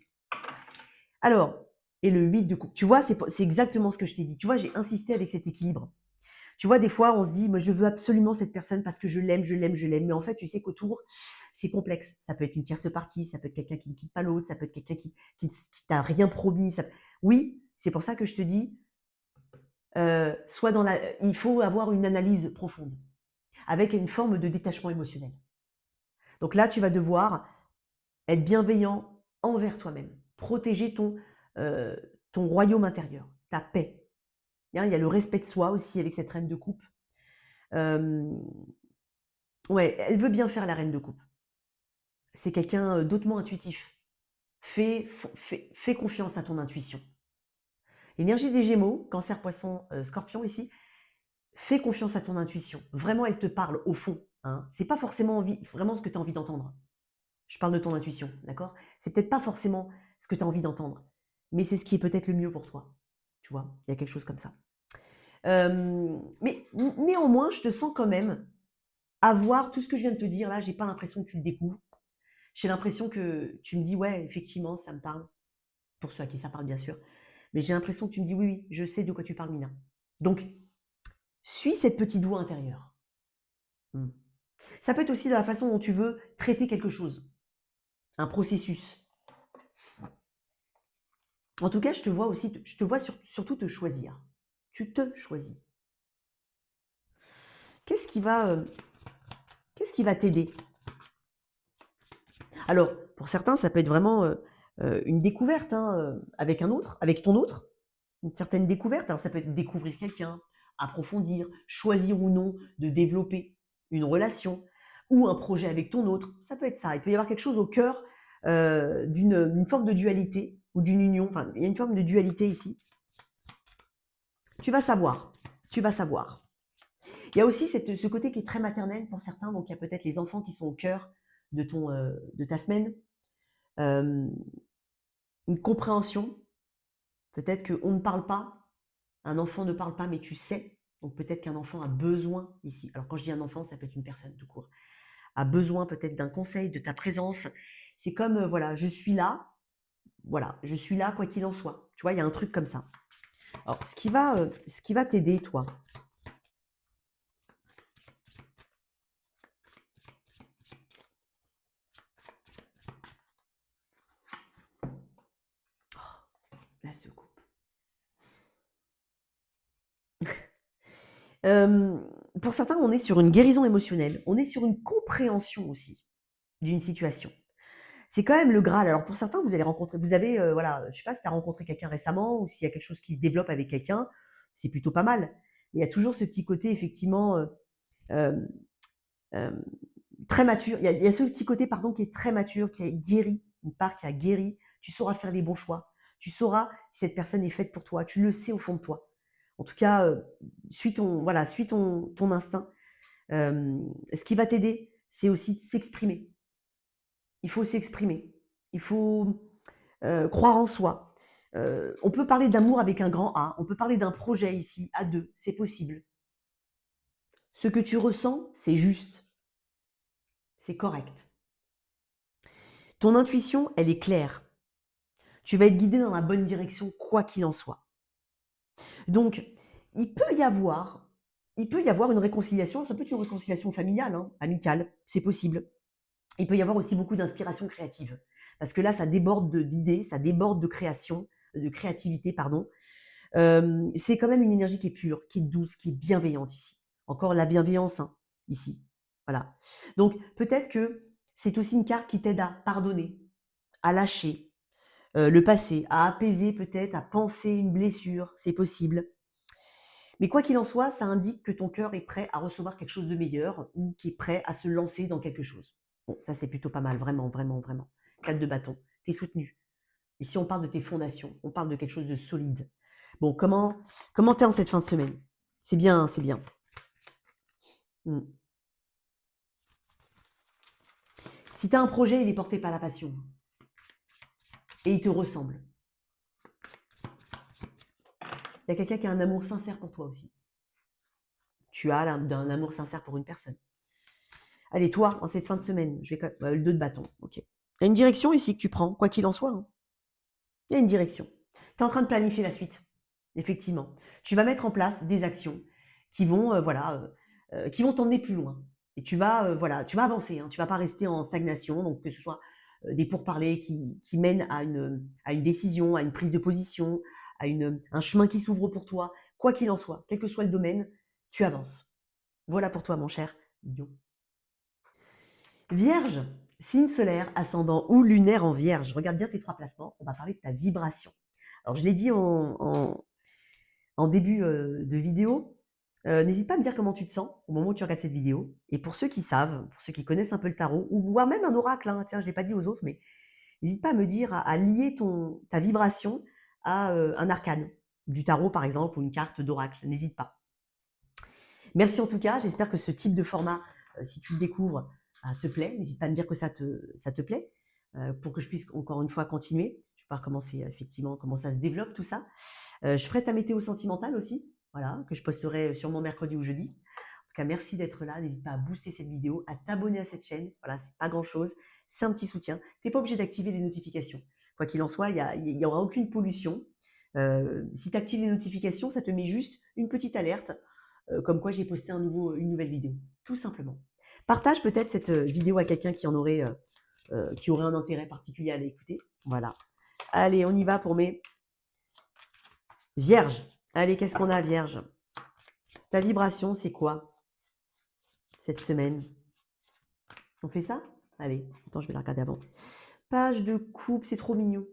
Alors, et le 8 de coupe. Tu vois, c'est exactement ce que je t'ai dit. Tu vois, j'ai insisté avec cet équilibre. Tu vois, des fois, on se dit, moi, je veux absolument cette personne parce que je l'aime, je l'aime, je l'aime. Mais en fait, tu sais qu'autour, c'est complexe. Ça peut être une tierce partie, ça peut être quelqu'un qui ne quitte pas l'autre, ça peut être quelqu'un qui t'a rien promis. Oui, c'est pour ça que je te dis, il faut avoir une analyse profonde, avec une forme de détachement émotionnel. Donc là, tu vas devoir être bienveillant envers toi-même, protéger ton royaume intérieur, ta paix. Il y a le respect de soi aussi avec cette reine de coupe. Ouais, elle veut bien faire la reine de coupe. C'est quelqu'un d'autrement intuitif. Fais confiance à ton intuition. L'énergie des Gémeaux, Cancer, Poisson, Scorpion ici, fais confiance à ton intuition. Vraiment, elle te parle au fond. Hein. C'est pas forcément vraiment ce que tu as envie d'entendre. Je parle de ton intuition, d'accord? C'est peut-être pas forcément ce que tu as envie d'entendre, mais c'est ce qui est peut-être le mieux pour toi. Tu vois, il y a quelque chose comme ça. Mais néanmoins, je te sens quand même avoir tout ce que je viens de te dire là. J'ai pas l'impression que tu le découvres. J'ai l'impression que tu me dis ouais, effectivement, ça me parle. Pour ceux à qui ça parle, bien sûr. Mais j'ai l'impression que tu me dis oui, oui, je sais de quoi tu parles, Mina. Donc, suis cette petite voix intérieure. Ça peut être aussi dans la façon dont tu veux traiter quelque chose, un processus. En tout cas, je te vois aussi, surtout te choisir. Tu te choisis. Qu'est-ce qui va t'aider? Alors, pour certains, ça peut être vraiment une découverte hein, avec un autre, avec ton autre, une certaine découverte. Alors, ça peut être découvrir quelqu'un, approfondir, choisir ou non de développer une relation ou un projet avec ton autre. Ça peut être ça. Il peut y avoir quelque chose au cœur d'une forme de dualité ou d'une union. Enfin, il y a une forme de dualité ici. Tu vas savoir. Tu vas savoir. Il y a aussi ce côté qui est très maternel pour certains. Donc, il y a peut-être les enfants qui sont au cœur de ta semaine. Une compréhension. Peut-être qu'on ne parle pas. Un enfant ne parle pas, mais tu sais. Donc, peut-être qu'un enfant a besoin ici. Alors, quand je dis un enfant, ça peut être une personne tout court. A besoin peut-être d'un conseil, de ta présence. C'est comme, voilà, je suis là. Voilà, je suis là quoi qu'il en soit. Tu vois, il y a un truc comme ça. Alors, ce qui va t'aider, toi, la secoue. Pour certains, on est sur une guérison émotionnelle, on est sur une compréhension aussi d'une situation. C'est quand même le Graal. Alors pour certains, vous allez rencontrer, vous avez, voilà, je sais pas si tu as rencontré quelqu'un récemment ou s'il y a quelque chose qui se développe avec quelqu'un, c'est plutôt pas mal. Mais il y a toujours ce petit côté, effectivement, euh, euh, très mature. Il y a ce petit côté, pardon, qui est très mature, qui a guéri, une part qui a guéri. Tu sauras faire les bons choix. Tu sauras si cette personne est faite pour toi. Tu le sais au fond de toi. En tout cas, suis ton instinct. Ce qui va t'aider, c'est aussi de s'exprimer. Il faut s'exprimer. Il faut croire en soi. On peut parler d'amour avec un grand A. On peut parler d'un projet ici, à deux. C'est possible. Ce que tu ressens, c'est juste. C'est correct. Ton intuition, elle est claire. Tu vas être guidé dans la bonne direction, quoi qu'il en soit. Donc, il peut y avoir une réconciliation. Ça peut être une réconciliation familiale, hein, amicale. C'est possible. Il peut y avoir aussi beaucoup d'inspiration créative. Parce que là, ça déborde d'idées, ça déborde de création, de créativité, pardon. C'est quand même une énergie qui est pure, qui est douce, qui est bienveillante ici. Encore la bienveillance, hein, ici. Voilà. Donc, peut-être que c'est aussi une carte qui t'aide à pardonner, à lâcher le passé, à apaiser peut-être, à penser une blessure, c'est possible. Mais quoi qu'il en soit, ça indique que ton cœur est prêt à recevoir quelque chose de meilleur ou qui est prêt à se lancer dans quelque chose. Bon, ça c'est plutôt pas mal, vraiment, vraiment, vraiment. 4 de bâton, tu es soutenu. Ici, on parle de tes fondations, on parle de quelque chose de solide. Bon, comment t'es en cette fin de semaine? C'est bien, c'est bien. Si tu as un projet, il est porté par la passion. Et il te ressemble. Il y a quelqu'un qui a un amour sincère pour toi aussi. Tu as un amour sincère pour une personne. Allez, toi, en cette fin de semaine, je vais le 2 de bâton. Ok. Il y a une direction ici que tu prends, quoi qu'il en soit. Hein. Il y a une direction. Tu es en train de planifier la suite. Effectivement. Tu vas mettre en place des actions qui vont, qui vont t'emmener plus loin. Et tu vas, tu vas avancer. Hein. Tu ne vas pas rester en stagnation. Donc, que ce soit des pourparlers qui mènent à une décision, à une prise de position, à un chemin qui s'ouvre pour toi. Quoi qu'il en soit, quel que soit le domaine, tu avances. Voilà pour toi, mon cher Lion. Vierge, signe solaire, ascendant ou lunaire en Vierge. Regarde bien tes 3 placements. On va parler de ta vibration. Alors, je l'ai dit en début de vidéo. N'hésite pas à me dire comment tu te sens au moment où tu regardes cette vidéo. Et pour ceux qui savent, pour ceux qui connaissent un peu le tarot, ou voire même un oracle, hein, tiens, je ne l'ai pas dit aux autres, mais n'hésite pas à me dire, à lier ta vibration à un arcane, du tarot par exemple, ou une carte d'oracle. N'hésite pas. Merci en tout cas, j'espère que ce type de format, si tu le découvres, te plaît. N'hésite pas à me dire que ça te plaît, pour que je puisse encore une fois continuer. Je vais voir effectivement comment ça se développe tout ça. Je ferai ta météo sentimentale aussi, voilà, que je posterai sûrement mercredi ou jeudi. En tout cas, merci d'être là. N'hésite pas à booster cette vidéo, à t'abonner à cette chaîne. Voilà, c'est pas grand-chose. C'est un petit soutien. Tu n'es pas obligé d'activer les notifications. Quoi qu'il en soit, il n'y aura aucune pollution. Si tu actives les notifications, ça te met juste une petite alerte, comme quoi j'ai posté une nouvelle vidéo, tout simplement. Partage peut-être cette vidéo à quelqu'un qui aurait un intérêt particulier à l'écouter. Voilà. Allez, on y va pour mes Vierge. Allez, qu'est-ce qu'on a, Vierge? Ta vibration, c'est quoi? cette semaine. On fait ça? Allez, attends, je vais la regarder avant. Page de couple, c'est trop mignon.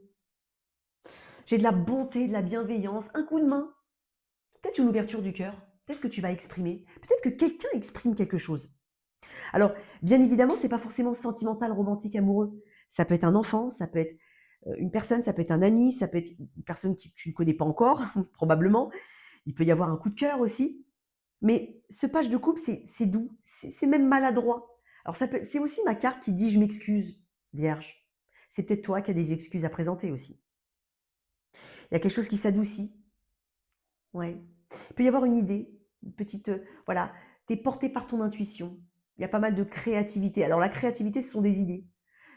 J'ai de la bonté, de la bienveillance, un coup de main, peut-être une ouverture du cœur, peut-être que tu vas exprimer, peut-être que quelqu'un exprime quelque chose. Alors, bien évidemment, c'est pas forcément sentimental, romantique, amoureux. Ça peut être un enfant, ça peut être une personne, ça peut être un ami, ça peut être une personne que tu ne connais pas encore, probablement. Il peut y avoir un coup de cœur aussi. Mais ce page de couple, c'est doux, c'est même maladroit. Alors, c'est aussi ma carte qui dit je m'excuse, vierge. C'est peut-être toi qui as des excuses à présenter aussi. Il y a quelque chose qui s'adoucit. Ouais. Il peut y avoir une idée, une petite, voilà, tu es porté par ton intuition. Il y a pas mal de créativité. Alors la créativité, ce sont des idées.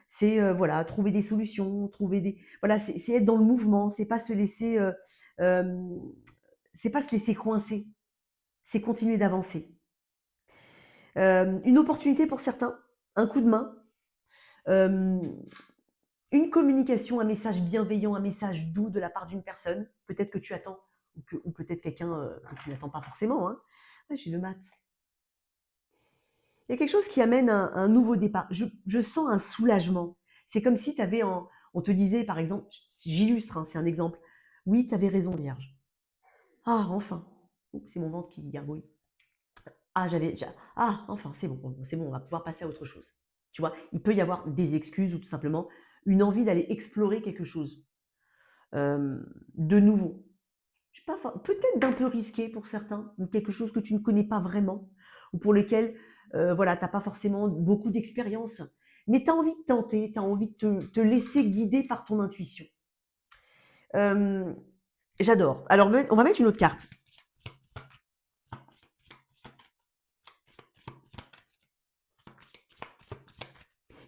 C'est, voilà, trouver des solutions, trouver des voilà, c'est être dans le mouvement, c'est pas se laisser, hem, c'est pas se laisser coincer, c'est continuer d'avancer. Une opportunité pour certains, un coup de main, hem, une communication, un message bienveillant, un message doux de la part d'une personne, peut-être que tu attends ou peut-être quelqu'un, que tu n'attends pas forcément, hein. Ouais, j'ai le mat. Il y a quelque chose qui amène un nouveau départ. Je sens un soulagement. C'est comme si tu avais on te disait par exemple, si j'illustre, hein, c'est un exemple: «Oui, tu avais raison vierge. Ah enfin! Oups, c'est mon ventre qui gargouille. Ah enfin, c'est bon, on va pouvoir passer à autre chose». Tu vois? Il peut y avoir des excuses ou tout simplement une envie d'aller explorer quelque chose, de nouveau. Je sais pas, peut-être d'un peu risqué pour certains, ou quelque chose que tu ne connais pas vraiment, ou pour lequel, voilà, tu as pas forcément beaucoup d'expérience, mais tu as envie de tenter, tu as envie de te laisser guider par ton intuition. Hem, J'adore. Alors on va mettre une autre carte.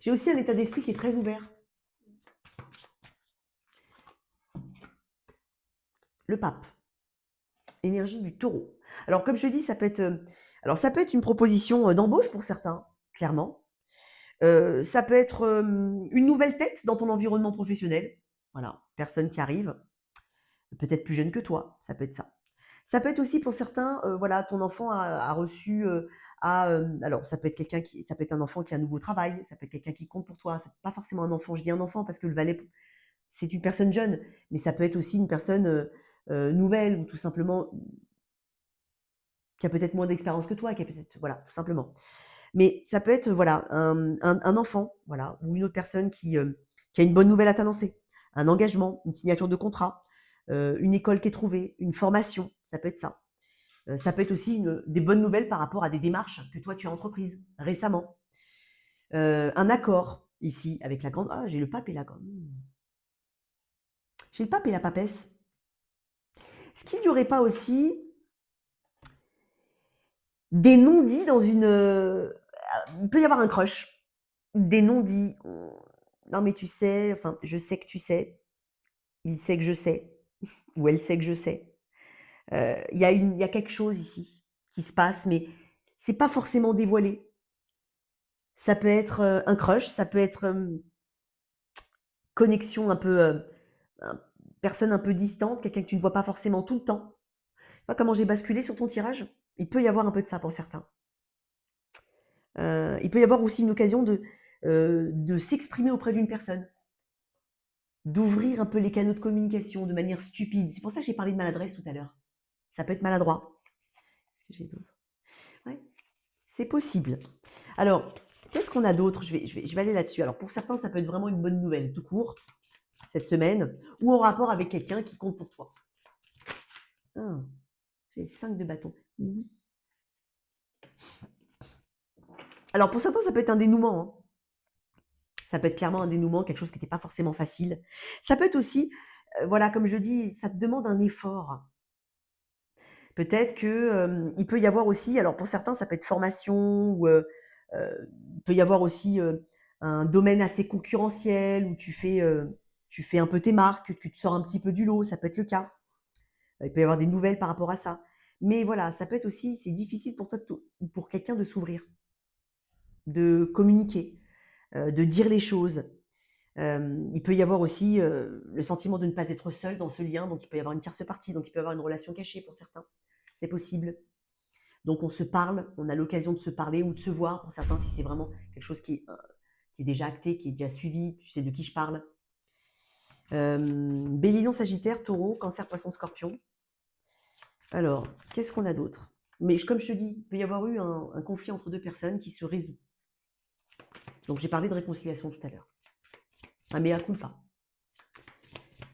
J'ai aussi un état d'esprit qui est très ouvert. Le pape, énergie du taureau. Alors comme je te dis, ça peut être une proposition, d'embauche pour certains, clairement. Ça peut être, une nouvelle tête dans ton environnement professionnel. Voilà, personne qui arrive, peut-être plus jeune que toi, ça peut être ça. Ça peut être aussi pour certains, voilà, ton enfant a reçu, alors ça peut être un enfant qui a un nouveau travail, ça peut être quelqu'un qui compte pour toi, c'est pas forcément un enfant. Je dis un enfant parce que le valet, c'est une personne jeune, mais ça peut être aussi une personne, nouvelle ou tout simplement qui a peut-être moins d'expérience que toi, qui a peut-être voilà, tout simplement. Mais ça peut être, voilà, un enfant, voilà, ou une autre personne qui a une bonne nouvelle à t'annoncer. Un engagement, une signature de contrat, une école qui est trouvée, une formation, ça peut être ça. Ça peut être aussi des bonnes nouvelles par rapport à des démarches que toi tu as entreprises récemment. Un accord ici avec la grande j'ai le pape et la j'ai le pape et la papesse. Est-ce qu'il n'y aurait pas aussi des non-dits dans il peut y avoir un crush, des non-dits. Non mais tu sais, enfin, je sais que tu sais, il sait que je sais, ou elle sait que je sais. Il y a quelque chose ici qui se passe, mais c'est pas forcément dévoilé. Ça peut être, un crush, ça peut être, connexion un peu, un personne un peu distante, quelqu'un que tu ne vois pas forcément tout le temps. Tu vois comment j'ai basculé sur ton tirage? Il peut y avoir un peu de ça pour certains. Il peut y avoir aussi une occasion de s'exprimer auprès d'une personne, d'ouvrir un peu les canaux de communication de manière stupide. C'est pour ça que j'ai parlé de maladresse tout à l'heure. Ça peut être maladroit. Qu'est-ce que j'ai d'autre? Ouais, c'est possible. Alors, qu'est-ce qu'on a d'autre? Je vais aller là-dessus. Alors, pour certains, ça peut être vraiment une bonne nouvelle, tout court, cette semaine, ou en rapport avec quelqu'un qui compte pour toi. Ah, j'ai 5 de bâton. Oui. Alors, pour certains, ça peut être un dénouement, hein. Ça peut être clairement un dénouement, quelque chose qui n'était pas forcément facile. Ça peut être aussi, voilà, comme je le dis, ça te demande un effort. Peut-être que, il peut y avoir aussi alors pour certains, ça peut être formation ou, il peut y avoir aussi, un domaine assez concurrentiel où tu fais un peu tes marques, que tu sors un petit peu du lot, ça peut être le cas. Il peut y avoir des nouvelles par rapport à ça. Mais voilà, ça peut être aussi c'est difficile pour toi ou pour quelqu'un de s'ouvrir, de communiquer, de dire les choses. Il peut y avoir aussi, le sentiment de ne pas être seul dans ce lien, donc il peut y avoir une tierce partie, donc il peut y avoir une relation cachée pour certains. C'est possible. Donc on se parle, on a l'occasion de se parler ou de se voir, pour certains, si c'est vraiment quelque chose qui est déjà acté, qui est déjà suivi, tu sais de qui je parle. Bélier, Lion, Sagittaire, Taureau, Cancer, Poisson, Scorpion. Alors, qu'est-ce qu'on a d'autre? Mais comme je te dis, il peut y avoir eu un conflit entre deux personnes qui se résout. Donc j'ai parlé de réconciliation tout à l'heure. Un mea culpa.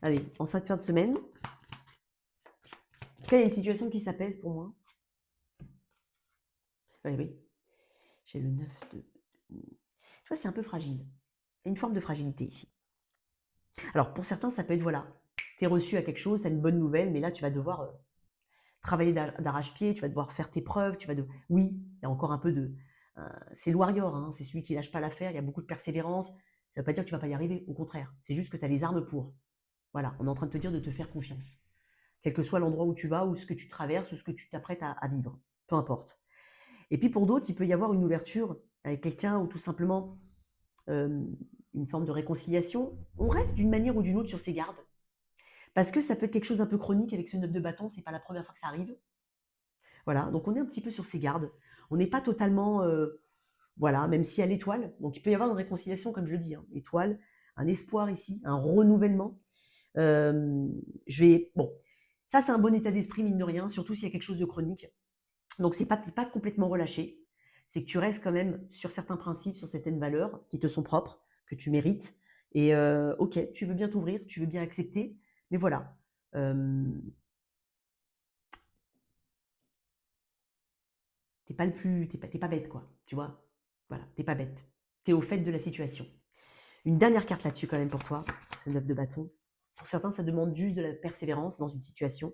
Allez, en cette fin de semaine, en tout cas, il y a une situation qui s'apaise pour moi. Oui, oui. J'ai le 9 de... Tu vois, c'est un peu fragile. Il y a une forme de fragilité ici. Alors, pour certains, ça peut être, voilà, tu es reçu à quelque chose, tu as une bonne nouvelle, mais là, tu vas devoir travailler d'arrache-pied, tu vas devoir faire tes preuves, Oui, il y a encore un peu de... c'est le warrior, hein, c'est celui qui lâche pas l'affaire, il y a beaucoup de persévérance. Ça ne veut pas dire que tu vas pas y arriver, au contraire. C'est juste que tu as les armes pour. Voilà, on est en train de te dire de te faire confiance. Quel que soit l'endroit où tu vas, ou ce que tu traverses, ou ce que tu t'apprêtes à vivre. Peu importe. Et puis pour d'autres, il peut y avoir une ouverture avec quelqu'un ou tout simplement une forme de réconciliation. On reste d'une manière ou d'une autre sur ses gardes. Parce que ça peut être quelque chose d'un peu chronique avec ce 9 de bâton, c'est pas la première fois que ça arrive. Voilà, donc on est un petit peu sur ses gardes. On n'est pas totalement, voilà, même si à l'étoile. Donc il peut y avoir une réconciliation, comme je le dis, hein, étoile, un espoir ici, un renouvellement. Bon, ça c'est un bon état d'esprit, mine de rien, surtout s'il y a quelque chose de chronique. Donc t'es pas complètement relâché, c'est que tu restes quand même sur certains principes, sur certaines valeurs qui te sont propres, que tu mérites. Et ok, tu veux bien t'ouvrir, tu veux bien accepter, mais voilà. T'es pas bête, quoi, tu vois. Voilà, t'es pas bête. T'es au fait de la situation. Une dernière carte là-dessus quand même pour toi, ce 9 de bâton. Pour certains, ça demande juste de la persévérance dans une situation.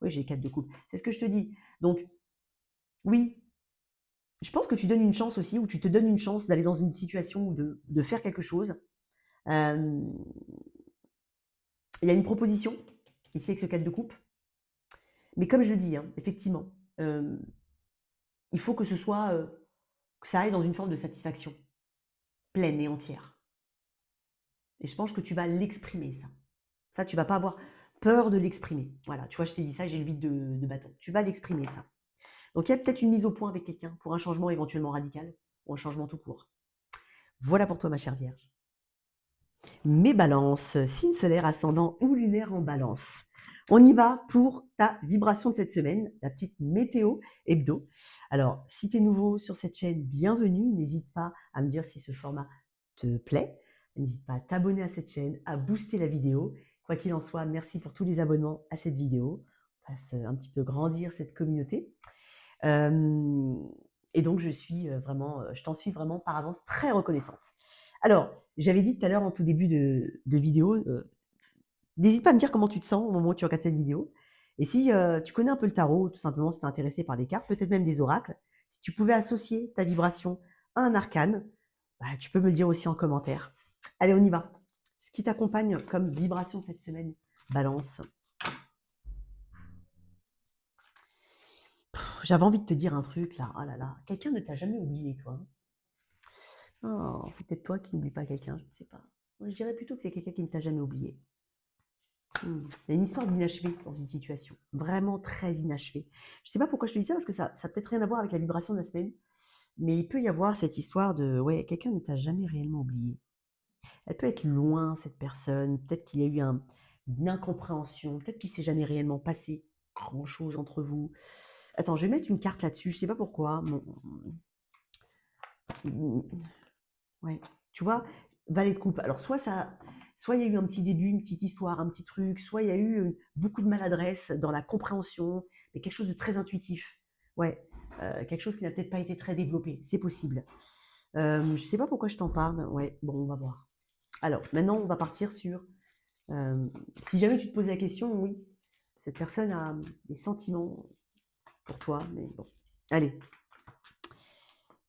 Oui, j'ai les 4 de coupe. C'est ce que je te dis. Donc, oui, je pense que tu donnes une chance aussi, ou tu te donnes une chance d'aller dans une situation ou de faire quelque chose. Euh, Il y a une proposition, ici avec ce 4 de coupe. Mais comme je le dis, hein, effectivement, il faut que que ça aille dans une forme de satisfaction pleine et entière. Et je pense que tu vas l'exprimer, ça. Ça, tu vas pas avoir peur de l'exprimer. Voilà, tu vois, je t'ai dit ça, j'ai le 8 de bâton. Tu vas l'exprimer, ça. Donc, il y a peut-être une mise au point avec quelqu'un pour un changement éventuellement radical ou un changement tout court. Voilà pour toi, ma chère Vierge. Mes balances, signe solaire, ascendant ou lunaire en balance. On y va pour ta vibration de cette semaine, la petite météo hebdo. Alors, si tu es nouveau sur cette chaîne, bienvenue. N'hésite pas à me dire si ce format te plaît. N'hésite pas à t'abonner à cette chaîne, à booster la vidéo. Quoi qu'il en soit, merci pour tous les abonnements à cette vidéo. On fasse un petit peu grandir cette communauté. Et donc, je t'en suis vraiment par avance très reconnaissante. Alors, j'avais dit tout à l'heure en tout début de vidéo, n'hésite pas à me dire comment tu te sens au moment où tu regardes cette vidéo. Et si tu connais un peu le tarot, tout simplement si tu es intéressé par les cartes, peut-être même des oracles, si tu pouvais associer ta vibration à un arcane, bah, tu peux me le dire aussi en commentaire. Allez, on y va. Ce qui t'accompagne comme vibration cette semaine, Balance. J'avais envie de te dire un truc là, oh là là, quelqu'un ne t'a jamais oublié, toi. Oh, c'est peut-être toi qui n'oublie pas quelqu'un, je ne sais pas. Moi, je dirais plutôt que c'est quelqu'un qui ne t'a jamais oublié. Il y a une histoire d'inachevé dans une situation, vraiment très inachevée. Je ne sais pas pourquoi je te dis ça, parce que ça n'a peut-être rien à voir avec la vibration de la semaine, mais il peut y avoir cette histoire de, ouais, quelqu'un ne t'a jamais réellement oublié. Elle peut être loin, cette personne, peut-être qu'il y a eu une incompréhension, peut-être qu'il ne s'est jamais réellement passé grand-chose entre vous. Attends, je vais mettre une carte là-dessus, je ne sais pas pourquoi. Ouais, tu vois, valet de coupe. Alors soit il y a eu un petit début, une petite histoire, un petit truc, soit il y a eu beaucoup de maladresse dans la compréhension, mais quelque chose de très intuitif. Ouais, quelque chose qui n'a peut-être pas été très développé, c'est possible. Je ne sais pas pourquoi je t'en parle. Ouais, bon, on va voir. Alors, maintenant, on va partir sur, si jamais tu te poses la question, oui, cette personne a des sentiments pour toi, mais bon. Allez,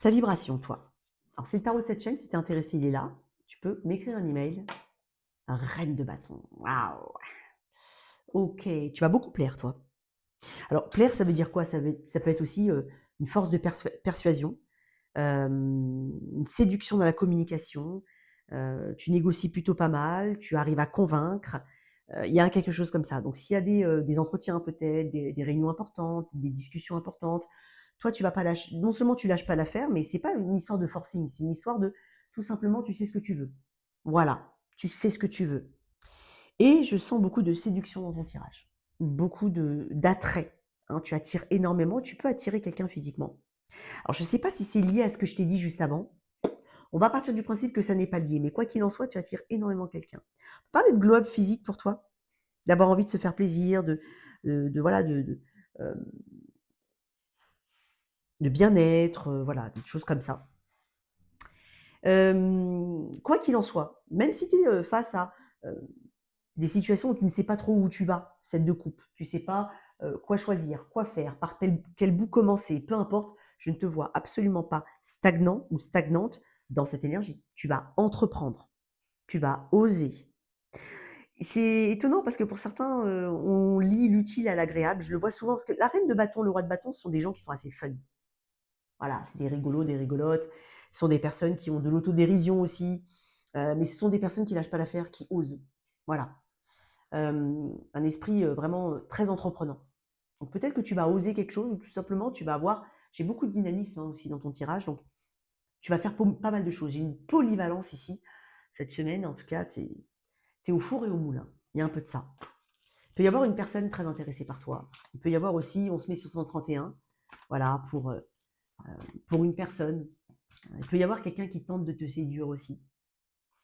ta vibration, toi. Alors, c'est le tarot de cette chaîne, si tu es intéressé, il est là. Tu peux m'écrire un email. Un reine de bâton. Waouh. Ok, tu vas beaucoup plaire, toi. Alors, plaire, ça veut dire quoi? Ça peut être aussi une force de persuasion, une séduction dans la communication. Tu négocies plutôt pas mal, tu arrives à convaincre. Il y a quelque chose comme ça. Donc, s'il y a des entretiens peut-être, des réunions importantes, des discussions importantes, toi, tu vas pas lâcher. Non seulement tu lâches pas l'affaire, mais c'est pas une histoire de forcing, c'est une histoire de tout simplement, tu sais ce que tu veux. Voilà, tu sais ce que tu veux. Et je sens beaucoup de séduction dans ton tirage, beaucoup d'attrait. Hein, tu attires énormément, tu peux attirer quelqu'un physiquement. Alors, je ne sais pas si c'est lié à ce que je t'ai dit juste avant. On va partir du principe que ça n'est pas lié, mais quoi qu'il en soit, tu attires énormément quelqu'un. Parler de glow-up physique pour toi, d'avoir envie de se faire plaisir, voilà, euh, de bien-être, voilà, des choses comme ça. Quoi qu'il en soit, même si tu es face à des situations où tu ne sais pas trop où tu vas, cette de coupe, tu ne sais pas quoi choisir, quoi faire, par quel bout commencer, peu importe, je ne te vois absolument pas stagnant ou stagnante dans cette énergie. Tu vas entreprendre, tu vas oser. C'est étonnant parce que pour certains, on lie l'utile à l'agréable. Je le vois souvent parce que la reine de bâton, le roi de bâton, ce sont des gens qui sont assez fun. Voilà, c'est des rigolos, des rigolotes. Ce sont des personnes qui ont de l'autodérision aussi. Mais ce sont des personnes qui lâchent pas l'affaire, qui osent. Voilà. Un esprit vraiment très entreprenant. Donc peut-être que tu vas oser quelque chose ou tout simplement tu vas avoir, j'ai beaucoup de dynamisme aussi dans ton tirage, donc tu vas faire pas mal de choses. J'ai une polyvalence ici cette semaine, en tout cas tu es au four et au moulin. Il y a un peu de ça. Il peut y avoir une personne très intéressée par toi. Il peut y avoir aussi, on se met sur 131, voilà, pour une personne. Il peut y avoir quelqu'un qui tente de te séduire aussi,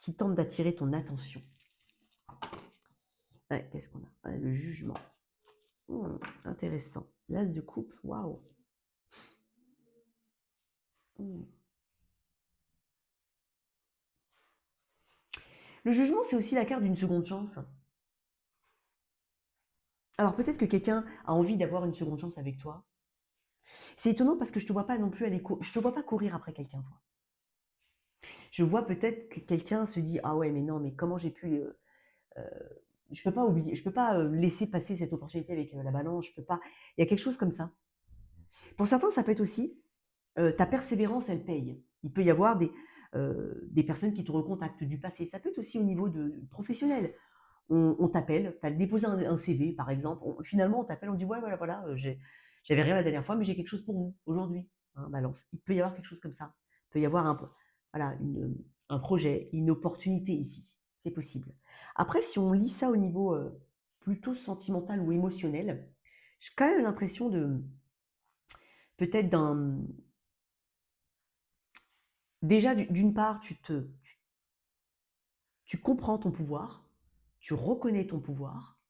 qui tente d'attirer ton attention. Ouais, qu'est-ce qu'on a? Ouais, le jugement. Intéressant. L'as de coupe, waouh. Le jugement, c'est aussi la carte d'une seconde chance. Alors peut-être que quelqu'un a envie d'avoir une seconde chance avec toi. C'est étonnant parce que je te vois pas non plus je te vois pas courir après quelqu'un, toi. Je vois peut-être que quelqu'un se dit ah ouais mais non mais comment j'ai pu je peux pas oublier, je peux pas laisser passer cette opportunité avec la balance, je peux pas. Il y a quelque chose comme ça. Pour certains, ça peut être aussi ta persévérance, elle paye. Il peut y avoir des personnes qui te recontactent du passé. Ça peut être aussi au niveau professionnel. On t'appelle, tu as déposé un CV par exemple, finalement on t'appelle, on dit ouais voilà, voilà j'avais rien la dernière fois mais j'ai quelque chose pour vous aujourd'hui, hein, balance. Il peut y avoir quelque chose comme ça. Il peut y avoir voilà, un projet, une opportunité ici, c'est possible. Après si on lit ça au niveau plutôt sentimental ou émotionnel, j'ai quand même l'impression de peut-être déjà d'une part tu comprends ton pouvoir, tu reconnais ton pouvoir,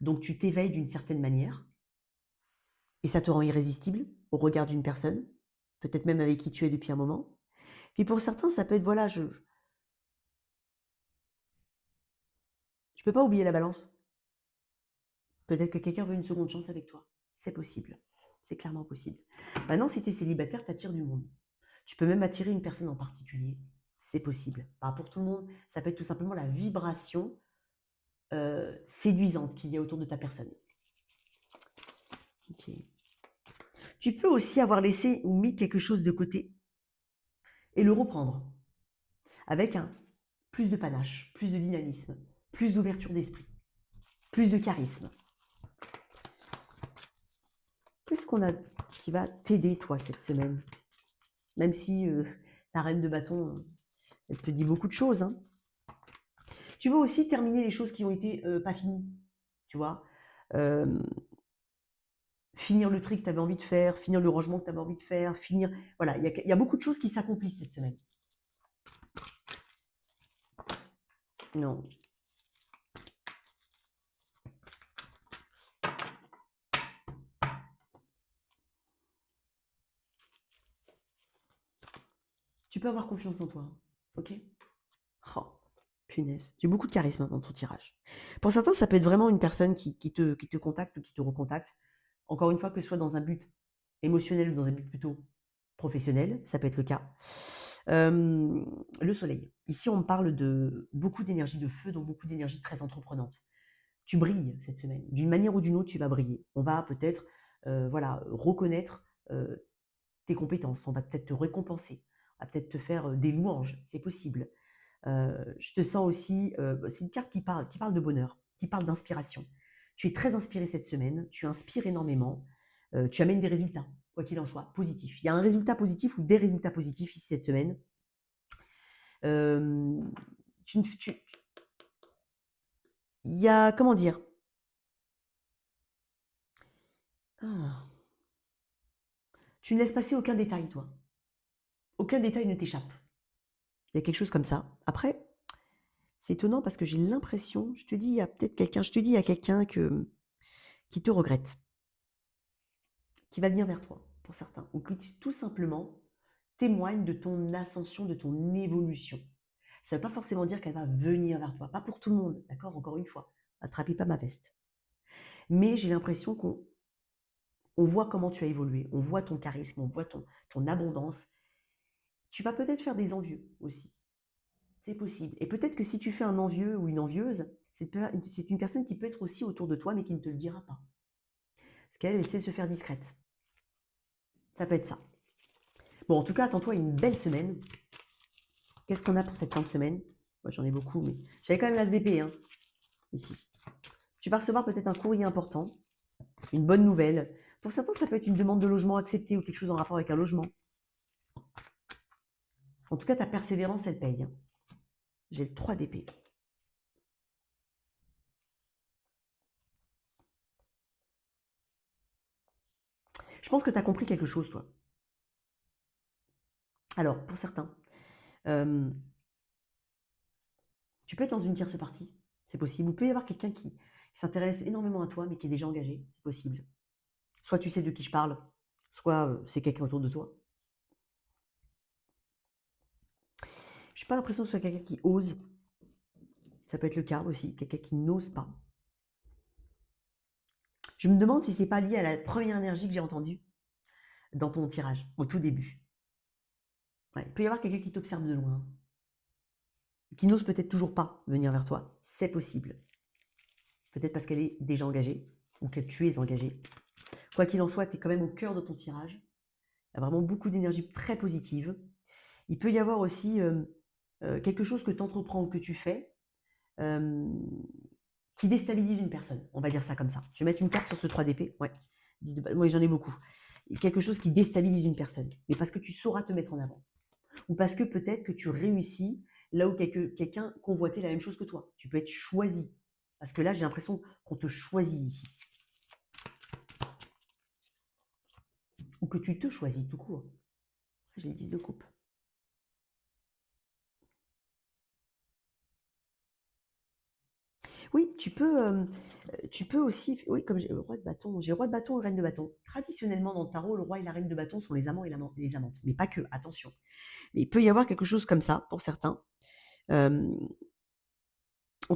donc tu t'éveilles d'une certaine manière. Et ça te rend irrésistible au regard d'une personne, peut-être même avec qui tu es depuis un moment. Puis pour certains, ça peut être, voilà, je ne peux pas oublier la balance. Peut-être que quelqu'un veut une seconde chance avec toi. C'est possible. C'est clairement possible. Maintenant, si tu es célibataire, tu attires du monde. Tu peux même attirer une personne en particulier. C'est possible. Pas pour tout le monde. Ça peut être tout simplement la vibration séduisante qu'il y a autour de ta personne. Ok. Tu peux aussi avoir laissé ou mis quelque chose de côté et le reprendre avec plus de panache, plus de dynamisme, plus d'ouverture d'esprit, plus de charisme. Qu'est-ce qu'on a qui va t'aider, toi, cette semaine? Même si la reine de bâton, elle te dit beaucoup de choses. Hein. Tu veux aussi terminer les choses qui ont été pas finies, tu vois. Euh, finir le tri que tu avais envie de faire, finir le rangement que tu avais envie de faire, finir... Voilà, il y a beaucoup de choses qui s'accomplissent cette semaine. Non. Tu peux avoir confiance en toi, ok? Oh, punaise. J'ai beaucoup de charisme dans ton tirage. Pour certains, ça peut être vraiment une personne qui te contacte ou qui te recontacte. Encore une fois, que ce soit dans un but émotionnel ou dans un but plutôt professionnel, ça peut être le cas. Le soleil. Ici, on me parle de beaucoup d'énergie de feu, donc beaucoup d'énergie très entreprenante. Tu brilles cette semaine. D'une manière ou d'une autre, tu vas briller. On va peut-être voilà, reconnaître tes compétences. On va peut-être te récompenser. On va peut-être te faire des louanges. C'est possible. Je te sens aussi, c'est une carte qui parle de bonheur, qui parle d'inspiration. Tu es très inspiré cette semaine, tu inspires énormément, tu amènes des résultats. quoi qu'il en soit, positif. Il y a un résultat positif ou des résultats positifs ici cette semaine. Il y a, comment dire, tu ne laisses passer aucun détail, toi. Aucun détail ne t'échappe. Il y a quelque chose comme ça. Après, c'est étonnant parce que j'ai l'impression, je te dis, il y a peut-être quelqu'un, je te dis, il y a quelqu'un qui te regrette, qui va venir vers toi, pour certains, ou qui tout simplement témoigne de ton ascension, de ton évolution. Ça ne veut pas forcément dire qu'elle va venir vers toi, pas pour tout le monde, d'accord? Encore une fois, attrapez pas ma veste. Mais j'ai l'impression qu'on voit comment tu as évolué, on voit ton charisme, on voit ton abondance. Tu vas peut-être faire des envieux aussi. C'est possible. Et peut-être que si tu fais un envieux ou une envieuse, c'est une personne qui peut être aussi autour de toi, mais qui ne te le dira pas. Parce qu'elle, elle sait se faire discrète. Ça peut être ça. Bon, en tout cas, attends-toi une belle semaine. Qu'est-ce qu'on a pour cette fin de semaine? Moi, j'en ai beaucoup, mais j'avais quand même l'ASDP, hein, ici. Tu vas recevoir peut-être un courrier important, une bonne nouvelle. Pour certains, ça peut être une demande de logement acceptée ou quelque chose en rapport avec un logement. En tout cas, ta persévérance, elle paye. Hein. J'ai le 3 d'épée. Je pense que tu as compris quelque chose, toi. Alors, pour certains, tu peux être dans une tierce partie, c'est possible. Il peut y avoir quelqu'un qui s'intéresse énormément à toi, mais qui est déjà engagé, c'est possible. Soit tu sais de qui je parle, soit c'est quelqu'un autour de toi. Je n'ai pas l'impression que ce soit quelqu'un qui ose. Ça peut être le cas aussi, quelqu'un qui n'ose pas. Je me demande si c'est pas lié à la première énergie que j'ai entendue dans ton tirage, au tout début. Ouais, il peut y avoir quelqu'un qui t'observe de loin, qui n'ose peut-être toujours pas venir vers toi. C'est possible. Peut-être parce qu'elle est déjà engagée, ou que tu es engagé. Quoi qu'il en soit, tu es quand même au cœur de ton tirage. Il y a vraiment beaucoup d'énergie très positive. Il peut y avoir aussi quelque chose que tu entreprends ou que tu fais qui déstabilise une personne. On va dire ça comme ça. Je vais mettre une carte sur ce 3 d'épée. Ouais. Moi, j'en ai beaucoup. Quelque chose qui déstabilise une personne. Mais parce que tu sauras te mettre en avant. Ou parce que peut-être que tu réussis là où quelqu'un convoitait la même chose que toi. Tu peux être choisi. Parce que là, j'ai l'impression qu'on te choisit ici. Ou que tu te choisis tout court. J'ai le 10 de coupe. Oui, tu peux aussi, oui, comme j'ai le roi de bâton, j'ai le roi de bâton et reine de bâton. Traditionnellement, dans le tarot, le roi et la reine de bâton sont les amants et les amantes. Mais pas que, attention. Mais il peut y avoir quelque chose comme ça pour certains. En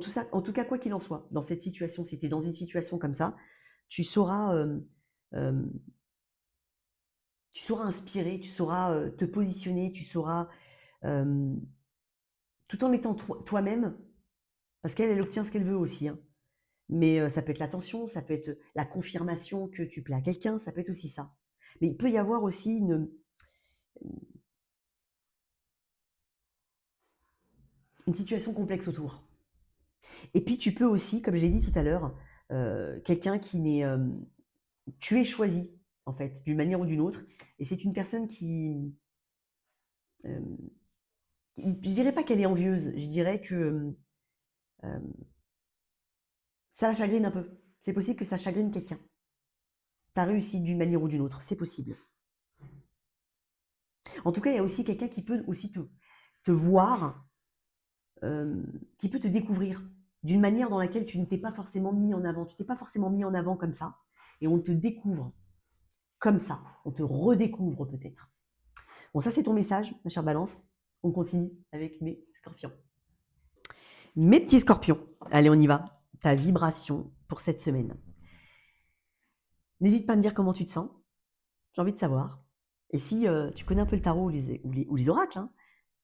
tout cas, quoi qu'il en soit, dans cette situation, si tu es dans une situation comme ça, tu sauras inspirer, tu sauras te positionner, tu sauras, tout en étant toi-même, parce qu'elle obtient ce qu'elle veut aussi. Hein. Mais ça peut être l'attention, ça peut être la confirmation que tu plais à quelqu'un, ça peut être aussi ça. Mais il peut y avoir aussi une situation complexe autour. Et puis tu peux aussi, comme j'ai dit tout à l'heure, quelqu'un qui n'est... tu es choisi, en fait, d'une manière ou d'une autre. Et c'est une personne je dirais pas qu'elle est envieuse, je dirais que ça la chagrine un peu. C'est possible que ça chagrine quelqu'un. Tu as réussi d'une manière ou d'une autre, c'est possible. En tout cas, il y a aussi quelqu'un qui peut aussi te voir, qui peut te découvrir d'une manière dans laquelle tu ne t'es pas forcément mis en avant. Tu t'es pas forcément mis en avant comme ça, et on te découvre comme ça. On te redécouvre peut-être. Bon, ça c'est ton message, ma chère Balance. On continue avec mes scorpions. Mes petits scorpions, allez, on y va. Ta vibration pour cette semaine. N'hésite pas à me dire comment tu te sens. J'ai envie de savoir. Et si tu connais un peu le tarot ou les oracles, hein,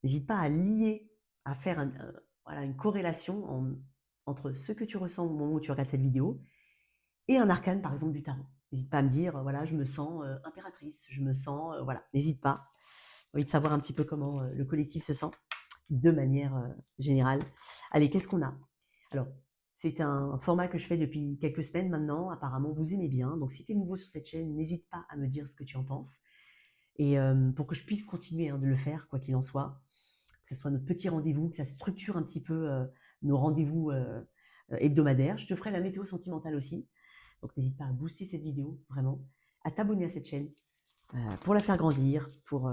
n'hésite pas à lier, à faire voilà, une corrélation entre ce que tu ressens au moment où tu regardes cette vidéo et un arcane, par exemple, du tarot. N'hésite pas à me dire, voilà, je me sens impératrice, je me sens, voilà, n'hésite pas. J'ai envie de savoir un petit peu comment le collectif se sent de manière générale. Allez, qu'est-ce qu'on a? Alors, C'est un format que je fais depuis quelques semaines maintenant. Apparemment, vous aimez bien. Donc, si tu es nouveau sur cette chaîne, n'hésite pas à me dire ce que tu en penses. Et pour que je puisse continuer de le faire, quoi qu'il en soit, que ce soit notre petit rendez-vous, que ça structure un petit peu nos rendez-vous hebdomadaires. Je te ferai la météo sentimentale aussi. Donc, n'hésite pas à booster cette vidéo, vraiment, à t'abonner à cette chaîne pour la faire grandir, pour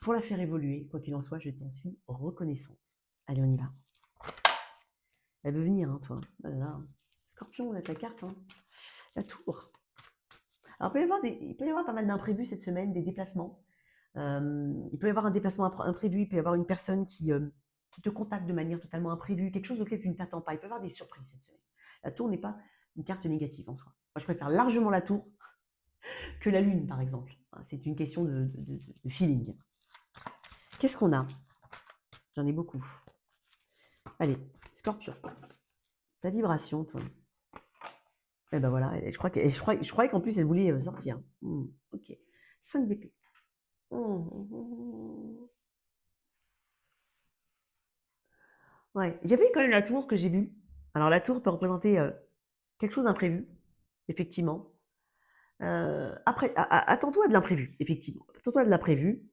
la faire évoluer. Quoi qu'il en soit, je t'en suis reconnaissante. Allez, on y va. Elle veut venir, hein, toi. Voilà. Scorpion, on a ta carte. Hein. La tour. Alors, il peut y avoir pas mal d'imprévus cette semaine, des déplacements. Il peut y avoir un déplacement imprévu, il peut y avoir une personne qui te contacte de manière totalement imprévue, quelque chose auquel tu ne t'attends pas. Il peut y avoir des surprises cette semaine. La tour n'est pas une carte négative en soi. Moi, je préfère largement la tour que la lune, par exemple. C'est une question de feeling. Qu'est-ce qu'on a? J'en ai beaucoup. Allez, Scorpion. Ta vibration, toi. Eh ben voilà, je croyais qu'en plus elle voulait sortir. Ok. 5 d'épée. Ouais, j'avais quand même la tour que j'ai vue. Alors la tour peut représenter quelque chose d'imprévu, effectivement. Après, attends-toi à de l'imprévu, effectivement. Attends-toi à de l'imprévu.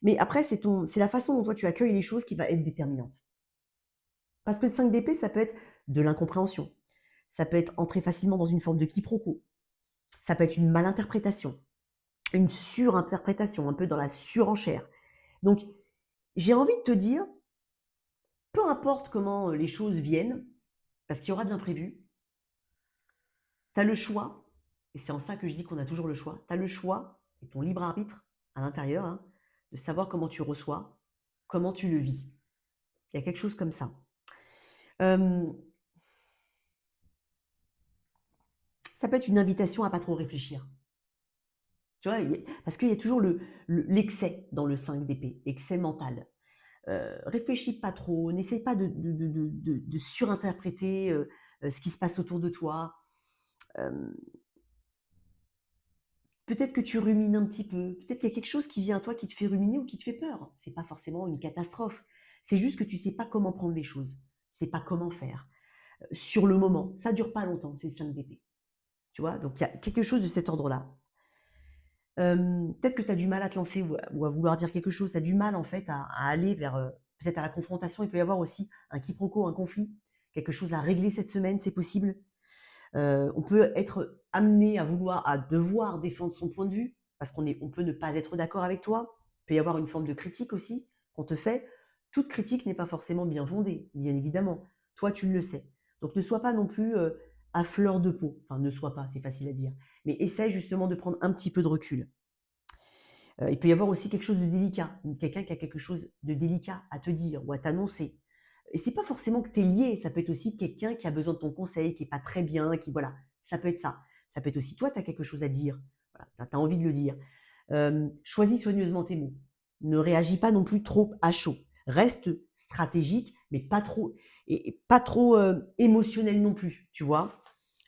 Mais après, c'est la façon dont toi tu accueilles les choses qui va être déterminante. Parce que le 5 d'épée, ça peut être de l'incompréhension. Ça peut être entrer facilement dans une forme de quiproquo. Ça peut être une malinterprétation, une surinterprétation, un peu dans la surenchère. Donc, j'ai envie de te dire, peu importe comment les choses viennent, parce qu'il y aura de l'imprévu, tu as le choix, et c'est en ça que je dis qu'on a toujours le choix, tu as le choix, et ton libre arbitre à l'intérieur, hein, de savoir comment tu reçois, comment tu le vis. Il y a quelque chose comme ça. Ça peut être une invitation à pas trop réfléchir. Tu vois, parce qu'il y a toujours l'excès dans le 5 d'épée, l'excès mental. Réfléchis pas trop, n'essaie pas de surinterpréter ce qui se passe autour de toi. Peut-être que tu rumines un petit peu, peut-être qu'il y a quelque chose qui vient à toi qui te fait ruminer ou qui te fait peur. C'est pas forcément une catastrophe. C'est juste que tu sais pas comment prendre les choses, tu sais pas comment faire. Sur le moment, ça dure pas longtemps, c'est 5 d'épée. Tu vois, donc il y a quelque chose de cet ordre-là. Peut-être que tu as du mal à te lancer ou à vouloir dire quelque chose, tu as du mal en fait à aller vers peut-être à la confrontation. Il peut y avoir aussi un quiproquo, un conflit, quelque chose à régler cette semaine, c'est possible. On peut être amené à devoir défendre son point de vue, parce on peut ne pas être d'accord avec toi. Il peut y avoir une forme de critique aussi qu'on te fait. Toute critique n'est pas forcément bien fondée, bien évidemment. Toi, tu le sais. Donc ne sois pas non plus à fleur de peau. Enfin, ne sois pas, c'est facile à dire. Mais essaie justement de prendre un petit peu de recul. Il peut y avoir aussi quelque chose de délicat, quelqu'un qui a quelque chose de délicat à te dire ou à t'annoncer. Et c'est pas forcément que tu es lié, ça peut être aussi quelqu'un qui a besoin de ton conseil, qui est pas très bien, qui voilà, ça peut être ça. Ça peut être aussi toi, tu as quelque chose à dire, voilà, tu as envie de le dire. Choisis soigneusement tes mots. Ne réagis pas non plus trop à chaud. Reste stratégique, mais pas trop, et pas trop émotionnel non plus, tu vois.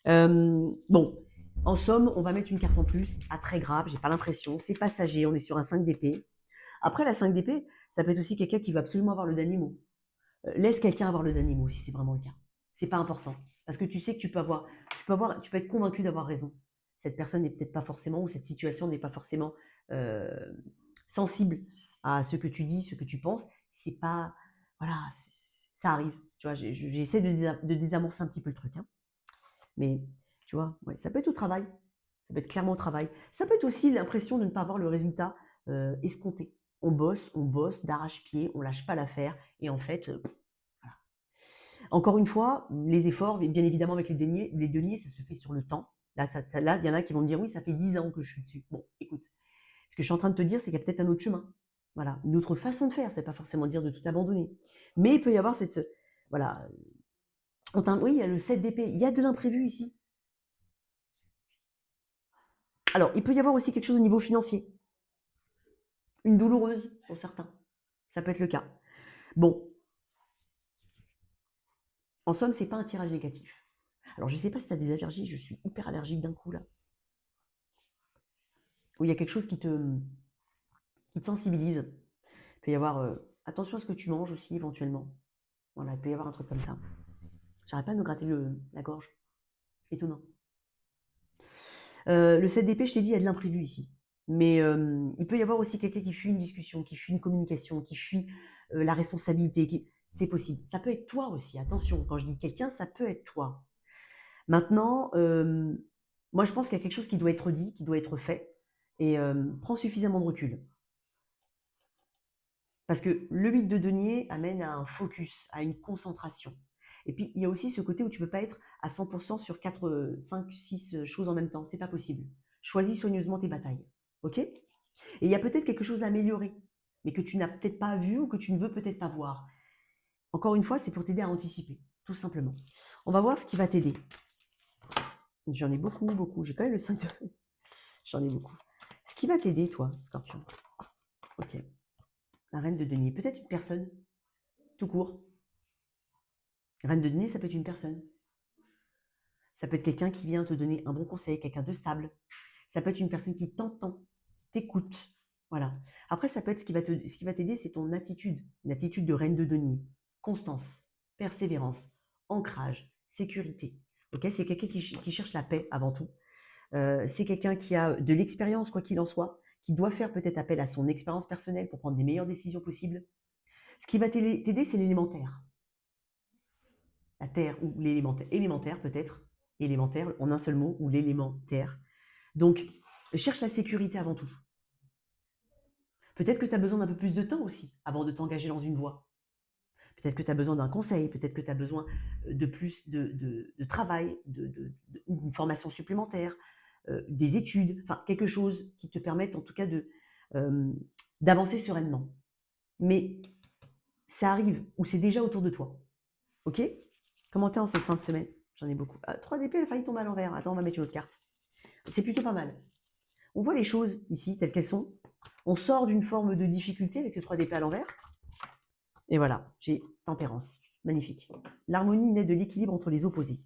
Bon, en somme, on va mettre une carte en plus, pas très grave, j'ai pas l'impression, c'est passager, on est sur un 5 d'épée. Après, la 5 d'épée, ça peut être aussi quelqu'un qui va absolument avoir le dernier mot. Laisse quelqu'un avoir le dernier mot si c'est vraiment le cas. C'est pas important. Parce que tu sais que tu peux être convaincu d'avoir raison. Cette personne n'est peut-être pas forcément, ou cette situation n'est pas forcément euh, sensible à ce que tu dis, ce que tu penses. C'est pas, voilà, ça arrive. Tu vois, j'essaie de désamorcer un petit peu le truc. Hein. Mais tu vois, ouais, ça peut être au travail. Ça peut être clairement au travail. Ça peut être aussi l'impression de ne pas avoir le résultat escompté. On bosse d'arrache-pied, on lâche pas l'affaire. Et en fait, voilà. Encore une fois, les efforts, bien évidemment avec les deniers, ça se fait sur le temps. Là, il y en a qui vont me dire, oui, ça fait 10 ans que je suis dessus. Bon, écoute, ce que je suis en train de te dire, c'est qu'il y a peut-être un autre chemin. Voilà, une autre façon de faire. C'est pas forcément dire de tout abandonner. Mais il peut y avoir cette... Voilà. Oui, il y a le 7 d'épée. Il y a de l'imprévu ici. Alors, il peut y avoir aussi quelque chose au niveau financier. Une douloureuse pour certains. Ça peut être le cas. Bon. En somme, c'est pas un tirage négatif. Alors, je sais pas si tu as des allergies. Je suis hyper allergique d'un coup, là. Où il y a quelque chose qui te sensibilise. Il peut y avoir attention à ce que tu manges aussi, éventuellement. Voilà, il peut y avoir un truc comme ça. J'arrête pas de me gratter la gorge. Étonnant. Le 7 d'épée, je t'ai dit, il y a de l'imprévu ici. Mais il peut y avoir aussi quelqu'un qui fuit une discussion, qui fuit une communication, qui fuit la responsabilité. C'est possible. Ça peut être toi aussi. Attention, quand je dis quelqu'un, ça peut être toi. Maintenant, moi, je pense qu'il y a quelque chose qui doit être dit, qui doit être fait. Et prends suffisamment de recul. Parce que le 8 de denier amène à un focus, à une concentration. Et puis, il y a aussi ce côté où tu ne peux pas être à 100% sur 4, 5, 6 choses en même temps. C'est pas possible. Choisis soigneusement tes batailles. OK? Et il y a peut-être quelque chose à améliorer, mais que tu n'as peut-être pas vu ou que tu ne veux peut-être pas voir. Encore une fois, c'est pour t'aider à anticiper, tout simplement. On va voir ce qui va t'aider. J'en ai beaucoup, beaucoup. J'ai quand même le 5 de... J'en ai beaucoup. Ce qui va t'aider, toi, Scorpion. OK. La reine de denier. Peut-être une personne, tout court. Reine de denier, ça peut être une personne. Ça peut être quelqu'un qui vient te donner un bon conseil, quelqu'un de stable. Ça peut être une personne qui t'entend, qui t'écoute. Voilà. Après, ça peut être ce qui va t'aider, c'est ton attitude. Une attitude de reine de denier. Constance, persévérance, ancrage, sécurité. Ok, c'est quelqu'un qui cherche la paix avant tout. C'est quelqu'un qui a de l'expérience, quoi qu'il en soit, qui doit faire peut-être appel à son expérience personnelle pour prendre les meilleures décisions possibles. Ce qui va t'aider, c'est l'élémentaire. La terre ou l'élémentaire, élémentaire peut-être, élémentaire en un seul mot, ou l'élémentaire. Donc, cherche la sécurité avant tout. Peut-être que tu as besoin d'un peu plus de temps aussi avant de t'engager dans une voie. Peut-être que tu as besoin d'un conseil, peut-être que tu as besoin de plus de travail, d'une formation supplémentaire, des études, enfin quelque chose qui te permette en tout cas d'avancer sereinement. Mais ça arrive ou c'est déjà autour de toi. Ok? Comment t'es en cette fin de semaine? J'en ai beaucoup. 3 d'épée, elle a failli tomber à l'envers. Attends, on va mettre une autre carte. C'est plutôt pas mal. On voit les choses ici telles qu'elles sont. On sort d'une forme de difficulté avec les 3 d'épée à l'envers. Et voilà, j'ai tempérance. Magnifique. L'harmonie naît de l'équilibre entre les opposés.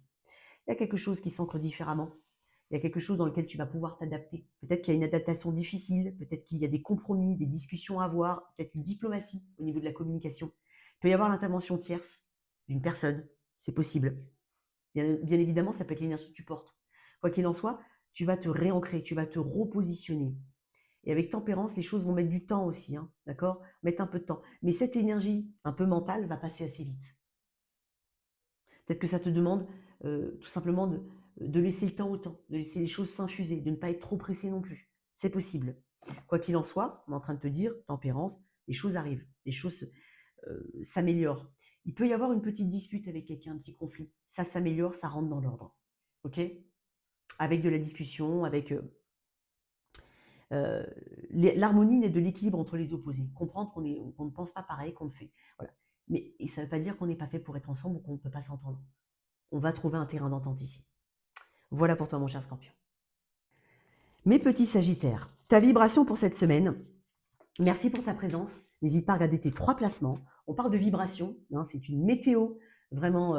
Il y a quelque chose qui s'ancre différemment. Il y a quelque chose dans lequel tu vas pouvoir t'adapter. Peut-être qu'il y a une adaptation difficile, peut-être qu'il y a des compromis, des discussions à avoir, peut-être une diplomatie au niveau de la communication. Il peut y avoir l'intervention tierce d'une personne, c'est possible. Bien évidemment, ça peut être l'énergie que tu portes. Quoi qu'il en soit, tu vas te réancrer, tu vas te repositionner. Et avec tempérance, les choses vont mettre du temps aussi, hein, d'accord? Mettre un peu de temps. Mais cette énergie un peu mentale va passer assez vite. Peut-être que ça te demande tout simplement de laisser le temps au temps, de laisser les choses s'infuser, de ne pas être trop pressé non plus. C'est possible. Quoi qu'il en soit, on est en train de te dire, tempérance, les choses arrivent, les choses s'améliorent. Il peut y avoir une petite dispute avec quelqu'un, un petit conflit. Ça s'améliore, ça rentre dans l'ordre. OK? Avec de la discussion, avec l'harmonie naît de l'équilibre entre les opposés. Comprendre qu'on ne pense pas pareil, qu'on ne fait. Voilà. Mais et ça ne veut pas dire qu'on n'est pas fait pour être ensemble ou qu'on ne peut pas s'entendre. On va trouver un terrain d'entente ici. Voilà pour toi, mon cher Scorpion. Mes petits Sagittaires, ta vibration pour cette semaine. Merci pour ta présence. N'hésite pas à regarder tes 3 placements. On parle de vibration, hein, c'est une météo vraiment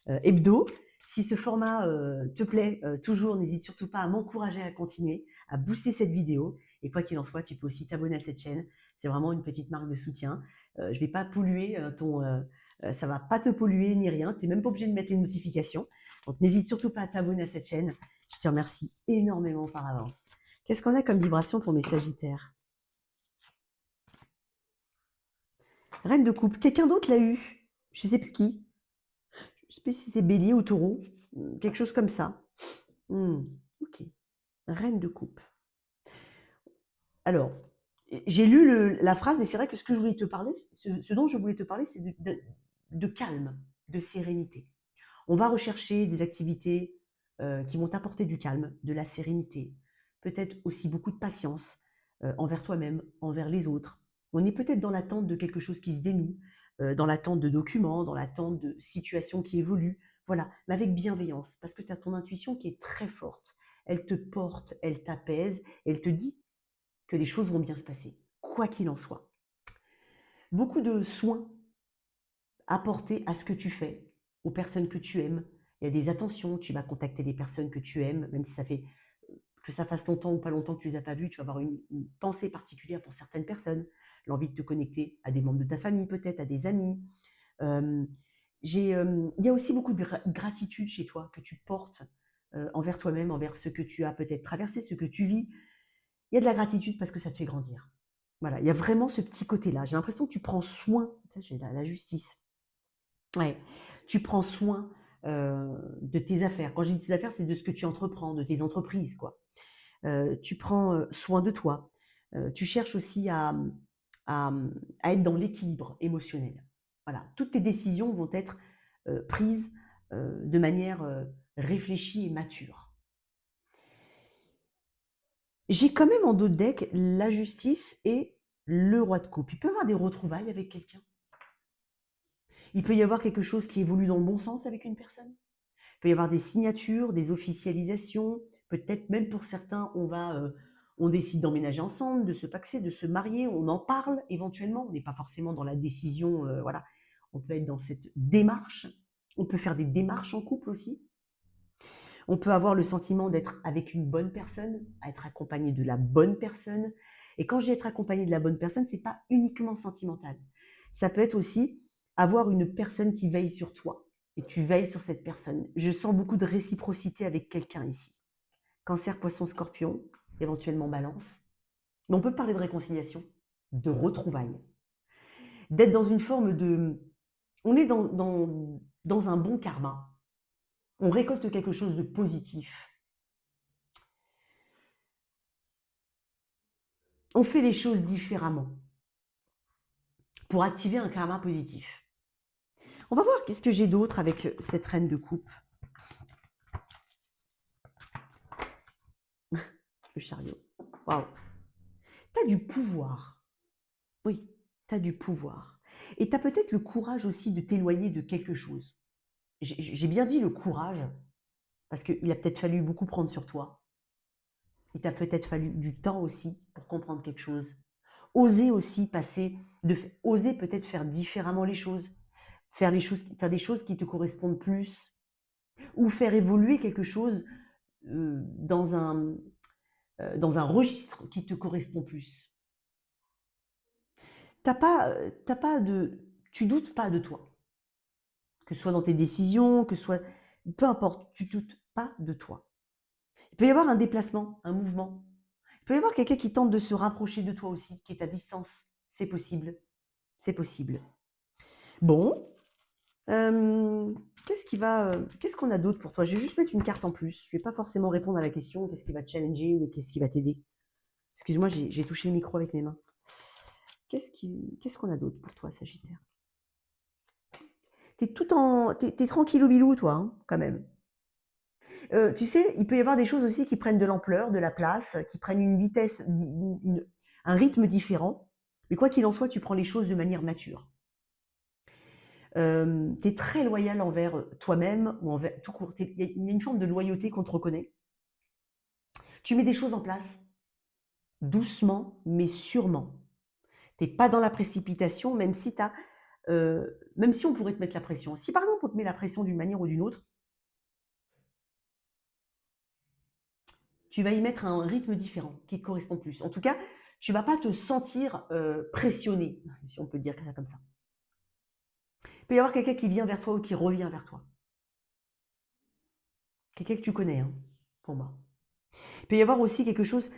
hebdo. Si ce format te plaît toujours, n'hésite surtout pas à m'encourager à continuer, à booster cette vidéo. Et quoi qu'il en soit, tu peux aussi t'abonner à cette chaîne. C'est vraiment une petite marque de soutien. Je ne vais pas polluer ça ne va pas te polluer ni rien. Tu n'es même pas obligé de mettre les notifications. Donc n'hésite surtout pas à t'abonner à cette chaîne. Je te remercie énormément par avance. Qu'est-ce qu'on a comme vibration pour mes Sagittaires? Reine de coupe. Quelqu'un d'autre l'a eu. Je ne sais plus qui. Je ne sais plus si c'était bélier ou taureau. Quelque chose comme ça. Ok. Reine de coupe. Alors, j'ai lu la phrase, mais c'est vrai que ce que je voulais te parler, ce dont je voulais te parler, c'est de calme, de sérénité. On va rechercher des activités qui vont t'apporter du calme, de la sérénité, peut-être aussi beaucoup de patience envers toi-même, envers les autres. On est peut-être dans l'attente de quelque chose qui se dénoue, dans l'attente de documents, dans l'attente de situations qui évoluent. Voilà, mais avec bienveillance, parce que tu as ton intuition qui est très forte. Elle te porte, elle t'apaise, elle te dit que les choses vont bien se passer, quoi qu'il en soit. Beaucoup de soins apportés à ce que tu fais, aux personnes que tu aimes. Il y a des attentions, tu vas contacter les personnes que tu aimes, même si ça fait que ça fasse longtemps ou pas longtemps que tu ne les as pas vues, tu vas avoir une pensée particulière pour certaines personnes, l'envie de te connecter à des membres de ta famille peut-être, à des amis. Il y a aussi beaucoup de gratitude chez toi que tu portes envers toi-même, envers ce que tu as peut-être traversé, ce que tu vis. Il y a de la gratitude parce que ça te fait grandir. Voilà, il y a vraiment ce petit côté-là. J'ai l'impression que tu prends soin, j'ai la justice. Ouais, tu prends soin de tes affaires. Quand j'ai dit tes affaires, c'est de ce que tu entreprends, de tes entreprises, quoi. Tu prends soin de toi. Tu cherches aussi à, à être dans l'équilibre émotionnel. Voilà, toutes tes décisions vont être prises de manière réfléchie et mature. J'ai quand même en dos de deck la justice et le roi de coupe. Il peut y avoir des retrouvailles avec quelqu'un. Il peut y avoir quelque chose qui évolue dans le bon sens avec une personne. Il peut y avoir des signatures, des officialisations. Peut-être même pour certains, on décide d'emménager ensemble, de se paxer, de se marier. On en parle éventuellement. On n'est pas forcément dans la décision. Voilà. On peut être dans cette démarche. On peut faire des démarches en couple aussi. On peut avoir le sentiment d'être avec une bonne personne, être accompagné de la bonne personne. Et quand je dis être accompagné de la bonne personne, c'est pas uniquement sentimental. Ça peut être aussi avoir une personne qui veille sur toi et tu veilles sur cette personne. Je sens beaucoup de réciprocité avec quelqu'un ici. Cancer, poisson, scorpion, éventuellement balance. Mais on peut parler de réconciliation, de retrouvailles, d'être dans une forme de... On est dans un bon karma. On récolte quelque chose de positif. On fait les choses différemment pour activer un karma positif. On va voir qu'est-ce que j'ai d'autre avec cette reine de coupe. Le chariot. Waouh. Tu as du pouvoir. Oui, tu as du pouvoir. Et tu as peut-être le courage aussi de t'éloigner de quelque chose. J'ai bien dit le courage, parce qu'il a peut-être fallu beaucoup prendre sur toi. Il t'a peut-être fallu du temps aussi pour comprendre quelque chose. Oser aussi passer, oser peut-être faire différemment les choses. Faire des choses qui te correspondent plus. Ou faire évoluer quelque chose euh, dans un, dans un registre qui te correspond plus. T'as pas de, tu doutes pas de toi, que ce soit dans tes décisions, que ce soit, peu importe, tu doutes pas de toi. Il peut y avoir un déplacement, un mouvement. Il peut y avoir quelqu'un qui tente de se rapprocher de toi aussi, qui est à distance. C'est possible. C'est possible. Bon, qu'est-ce qu'on a d'autre pour toi? Je vais juste mettre une carte en plus. Je ne vais pas forcément répondre à la question qu'est-ce qui va te challenger ou qu'est-ce qui va t'aider. Excuse-moi, j'ai touché le micro avec mes mains. Qu'est-ce qu'on a d'autre pour toi, Sagittaire? T'es tranquille au bilou, toi, hein, quand même. Tu sais, il peut y avoir des choses aussi qui prennent de l'ampleur, de la place, qui prennent une vitesse, un rythme différent. Mais quoi qu'il en soit, tu prends les choses de manière mature. Tu es très loyal envers toi-même ou envers tout court. Il y a une forme de loyauté qu'on te reconnaît. Tu mets des choses en place doucement, mais sûrement. Tu n'es pas dans la précipitation, même si on pourrait te mettre la pression. Si par exemple on te met la pression d'une manière ou d'une autre, tu vas y mettre un rythme différent qui te correspond plus. En tout cas, tu ne vas pas te sentir pressionné, si on peut dire ça comme ça. Il peut y avoir quelqu'un qui vient vers toi ou qui revient vers toi. Quelqu'un que tu connais, hein, pour moi. Il peut y avoir aussi quelque chose,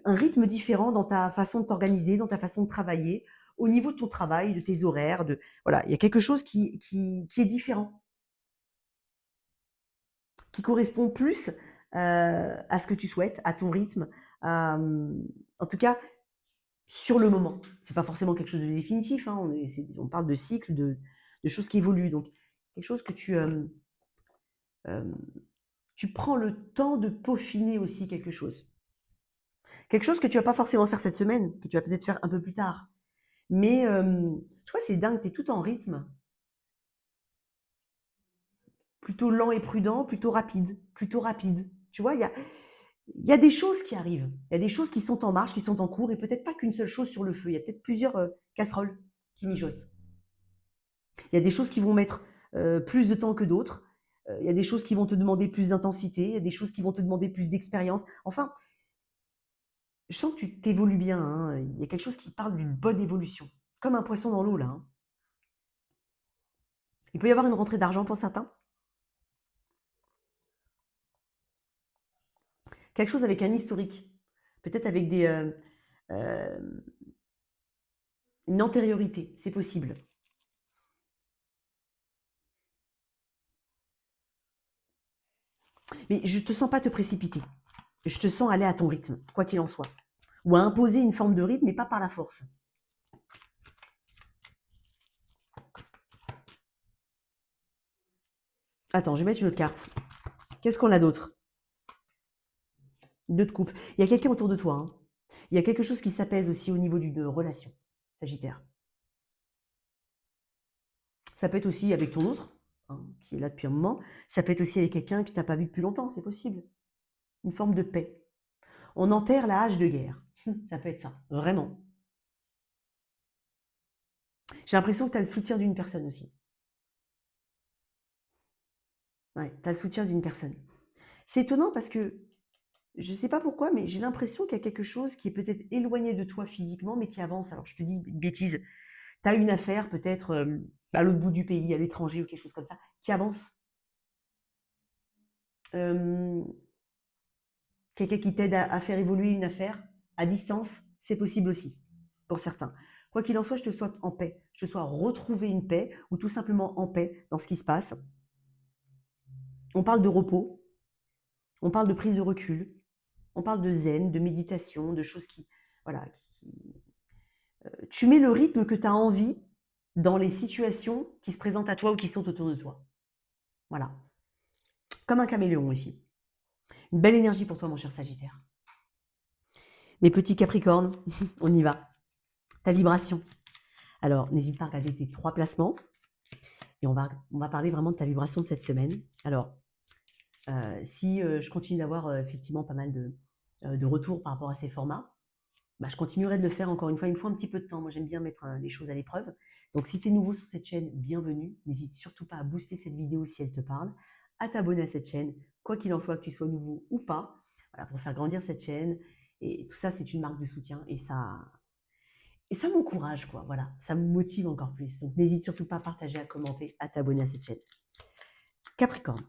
un rythme différent dans ta façon de t'organiser, dans ta façon de travailler, au niveau de ton travail, de tes horaires. Voilà, il y a quelque chose qui est différent, qui correspond plus à ce que tu souhaites, à ton rythme. En tout cas, sur le moment. Ce n'est pas forcément quelque chose de définitif. Hein, on parle de cycles, de choses qui évoluent. Donc, quelque chose que tu prends le temps de peaufiner aussi quelque chose. Quelque chose que tu vas pas forcément faire cette semaine, que tu vas peut-être faire un peu plus tard. Mais tu vois, c'est dingue, tu es tout en rythme. Plutôt lent et prudent, plutôt rapide, plutôt rapide. Tu vois, il y a des choses qui arrivent. Il y a des choses qui sont en marche, qui sont en cours, et peut-être pas qu'une seule chose sur le feu. Il y a peut-être plusieurs casseroles qui mijotent. Il y a des choses qui vont mettre plus de temps que d'autres. Il y a des choses qui vont te demander plus d'intensité. Il y a des choses qui vont te demander plus d'expérience. Enfin, je sens que tu t'évolues bien. Hein. Il y a quelque chose qui parle d'une bonne évolution. C'est comme un poisson dans l'eau, là. Hein. Il peut y avoir une rentrée d'argent pour certains. Quelque chose avec un historique. Peut-être avec une antériorité. C'est possible. Mais je ne te sens pas te précipiter. Je te sens aller à ton rythme, quoi qu'il en soit. Ou à imposer une forme de rythme, mais pas par la force. Attends, je vais mettre une autre carte. Qu'est-ce qu'on a d'autre? Deux de coupe. Il y a quelqu'un autour de toi. Hein. Il y a quelque chose qui s'apaise aussi au niveau d'une relation, Sagittaire. Ça peut être aussi avec ton autre, hein, qui est là depuis un moment. Ça peut être aussi avec quelqu'un que tu n'as pas vu depuis longtemps, c'est possible. Une forme de paix. On enterre la hache de guerre. Ça peut être ça, vraiment. J'ai l'impression que tu as le soutien d'une personne aussi. Ouais, tu as le soutien d'une personne. C'est étonnant parce que je ne sais pas pourquoi, mais j'ai l'impression qu'il y a quelque chose qui est peut-être éloigné de toi physiquement, mais qui avance. Alors, je te dis une bêtise. Tu as une affaire peut-être à l'autre bout du pays, à l'étranger ou quelque chose comme ça, qui avance. Euh, Quelqu'un qui t'aide à faire évoluer une affaire à distance, c'est possible aussi, pour certains. Quoi qu'il en soit, je te souhaite en paix. Je te souhaite retrouver une paix ou tout simplement en paix dans ce qui se passe. On parle de repos, on parle de prise de recul, on parle de zen, de méditation, de choses qui... Voilà, tu mets le rythme que tu as envie dans les situations qui se présentent à toi ou qui sont autour de toi. Voilà. Comme un caméléon aussi. Une belle énergie pour toi, mon cher Sagittaire. Mes petits Capricornes, on y va. Ta vibration. Alors, n'hésite pas à regarder tes 3 placements. Et on va parler vraiment de ta vibration de cette semaine. Alors, si je continue d'avoir effectivement pas mal de retours par rapport à ces formats, bah, je continuerai de le faire encore une fois. Il me faut un petit peu de temps. Moi, j'aime bien mettre les choses à l'épreuve. Donc, si tu es nouveau sur cette chaîne, bienvenue. N'hésite surtout pas à booster cette vidéo si elle te parle, à t'abonner à cette chaîne, quoi qu'il en soit, que tu sois nouveau ou pas, voilà, pour faire grandir cette chaîne. Et tout ça, c'est une marque de soutien et ça m'encourage, quoi. Voilà, ça me motive encore plus. Donc, n'hésite surtout pas à partager, à commenter, à t'abonner à cette chaîne. Capricorne,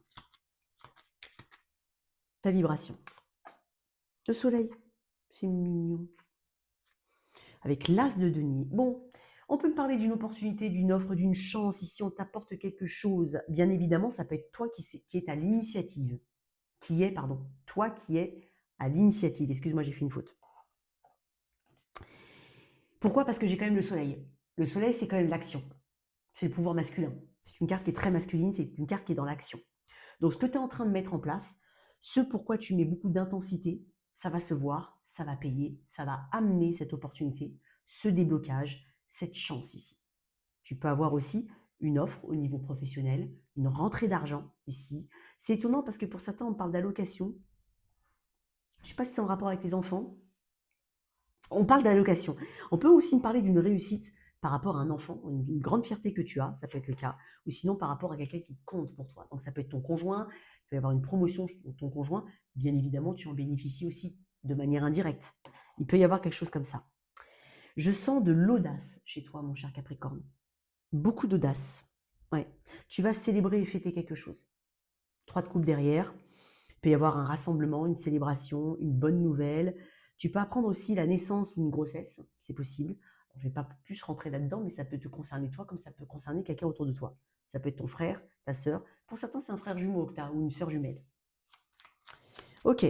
ta vibration. Le soleil, c'est mignon. Avec l'as de denier. Bon, on peut me parler d'une opportunité, d'une offre, d'une chance. Ici, on t'apporte quelque chose. Bien évidemment, ça peut être toi qui est à l'initiative. Toi qui es à l'initiative. Excuse-moi, j'ai fait une faute. Pourquoi? Parce que j'ai quand même le soleil. Le soleil, c'est quand même l'action. C'est le pouvoir masculin. C'est une carte qui est très masculine, c'est une carte qui est dans l'action. Donc, ce que tu es en train de mettre en place, ce pourquoi tu mets beaucoup d'intensité, ça va se voir, ça va payer, ça va amener cette opportunité, ce déblocage, cette chance ici. Tu peux avoir aussi une offre au niveau professionnel, une rentrée d'argent ici. C'est étonnant parce que pour certains, on parle d'allocation. Je ne sais pas si c'est en rapport avec les enfants. On parle d'allocation. On peut aussi me parler d'une réussite par rapport à un enfant, une grande fierté que tu as, ça peut être le cas, ou sinon par rapport à quelqu'un qui compte pour toi. Donc ça peut être ton conjoint, il peut y avoir une promotion de ton conjoint, bien évidemment tu en bénéficies aussi de manière indirecte. Il peut y avoir quelque chose comme ça. Je sens de l'audace chez toi, mon cher Capricorne. Beaucoup d'audace. Ouais. Tu vas célébrer et fêter quelque chose. 3 de coupe derrière. Il peut y avoir un rassemblement, une célébration, une bonne nouvelle. Tu peux apprendre aussi la naissance ou une grossesse, c'est possible. Alors, je ne vais pas plus rentrer là-dedans, mais ça peut te concerner toi comme ça peut concerner quelqu'un autour de toi. Ça peut être ton frère, ta sœur. Pour certains, c'est un frère jumeau que tu as ou une sœur jumelle. Ok.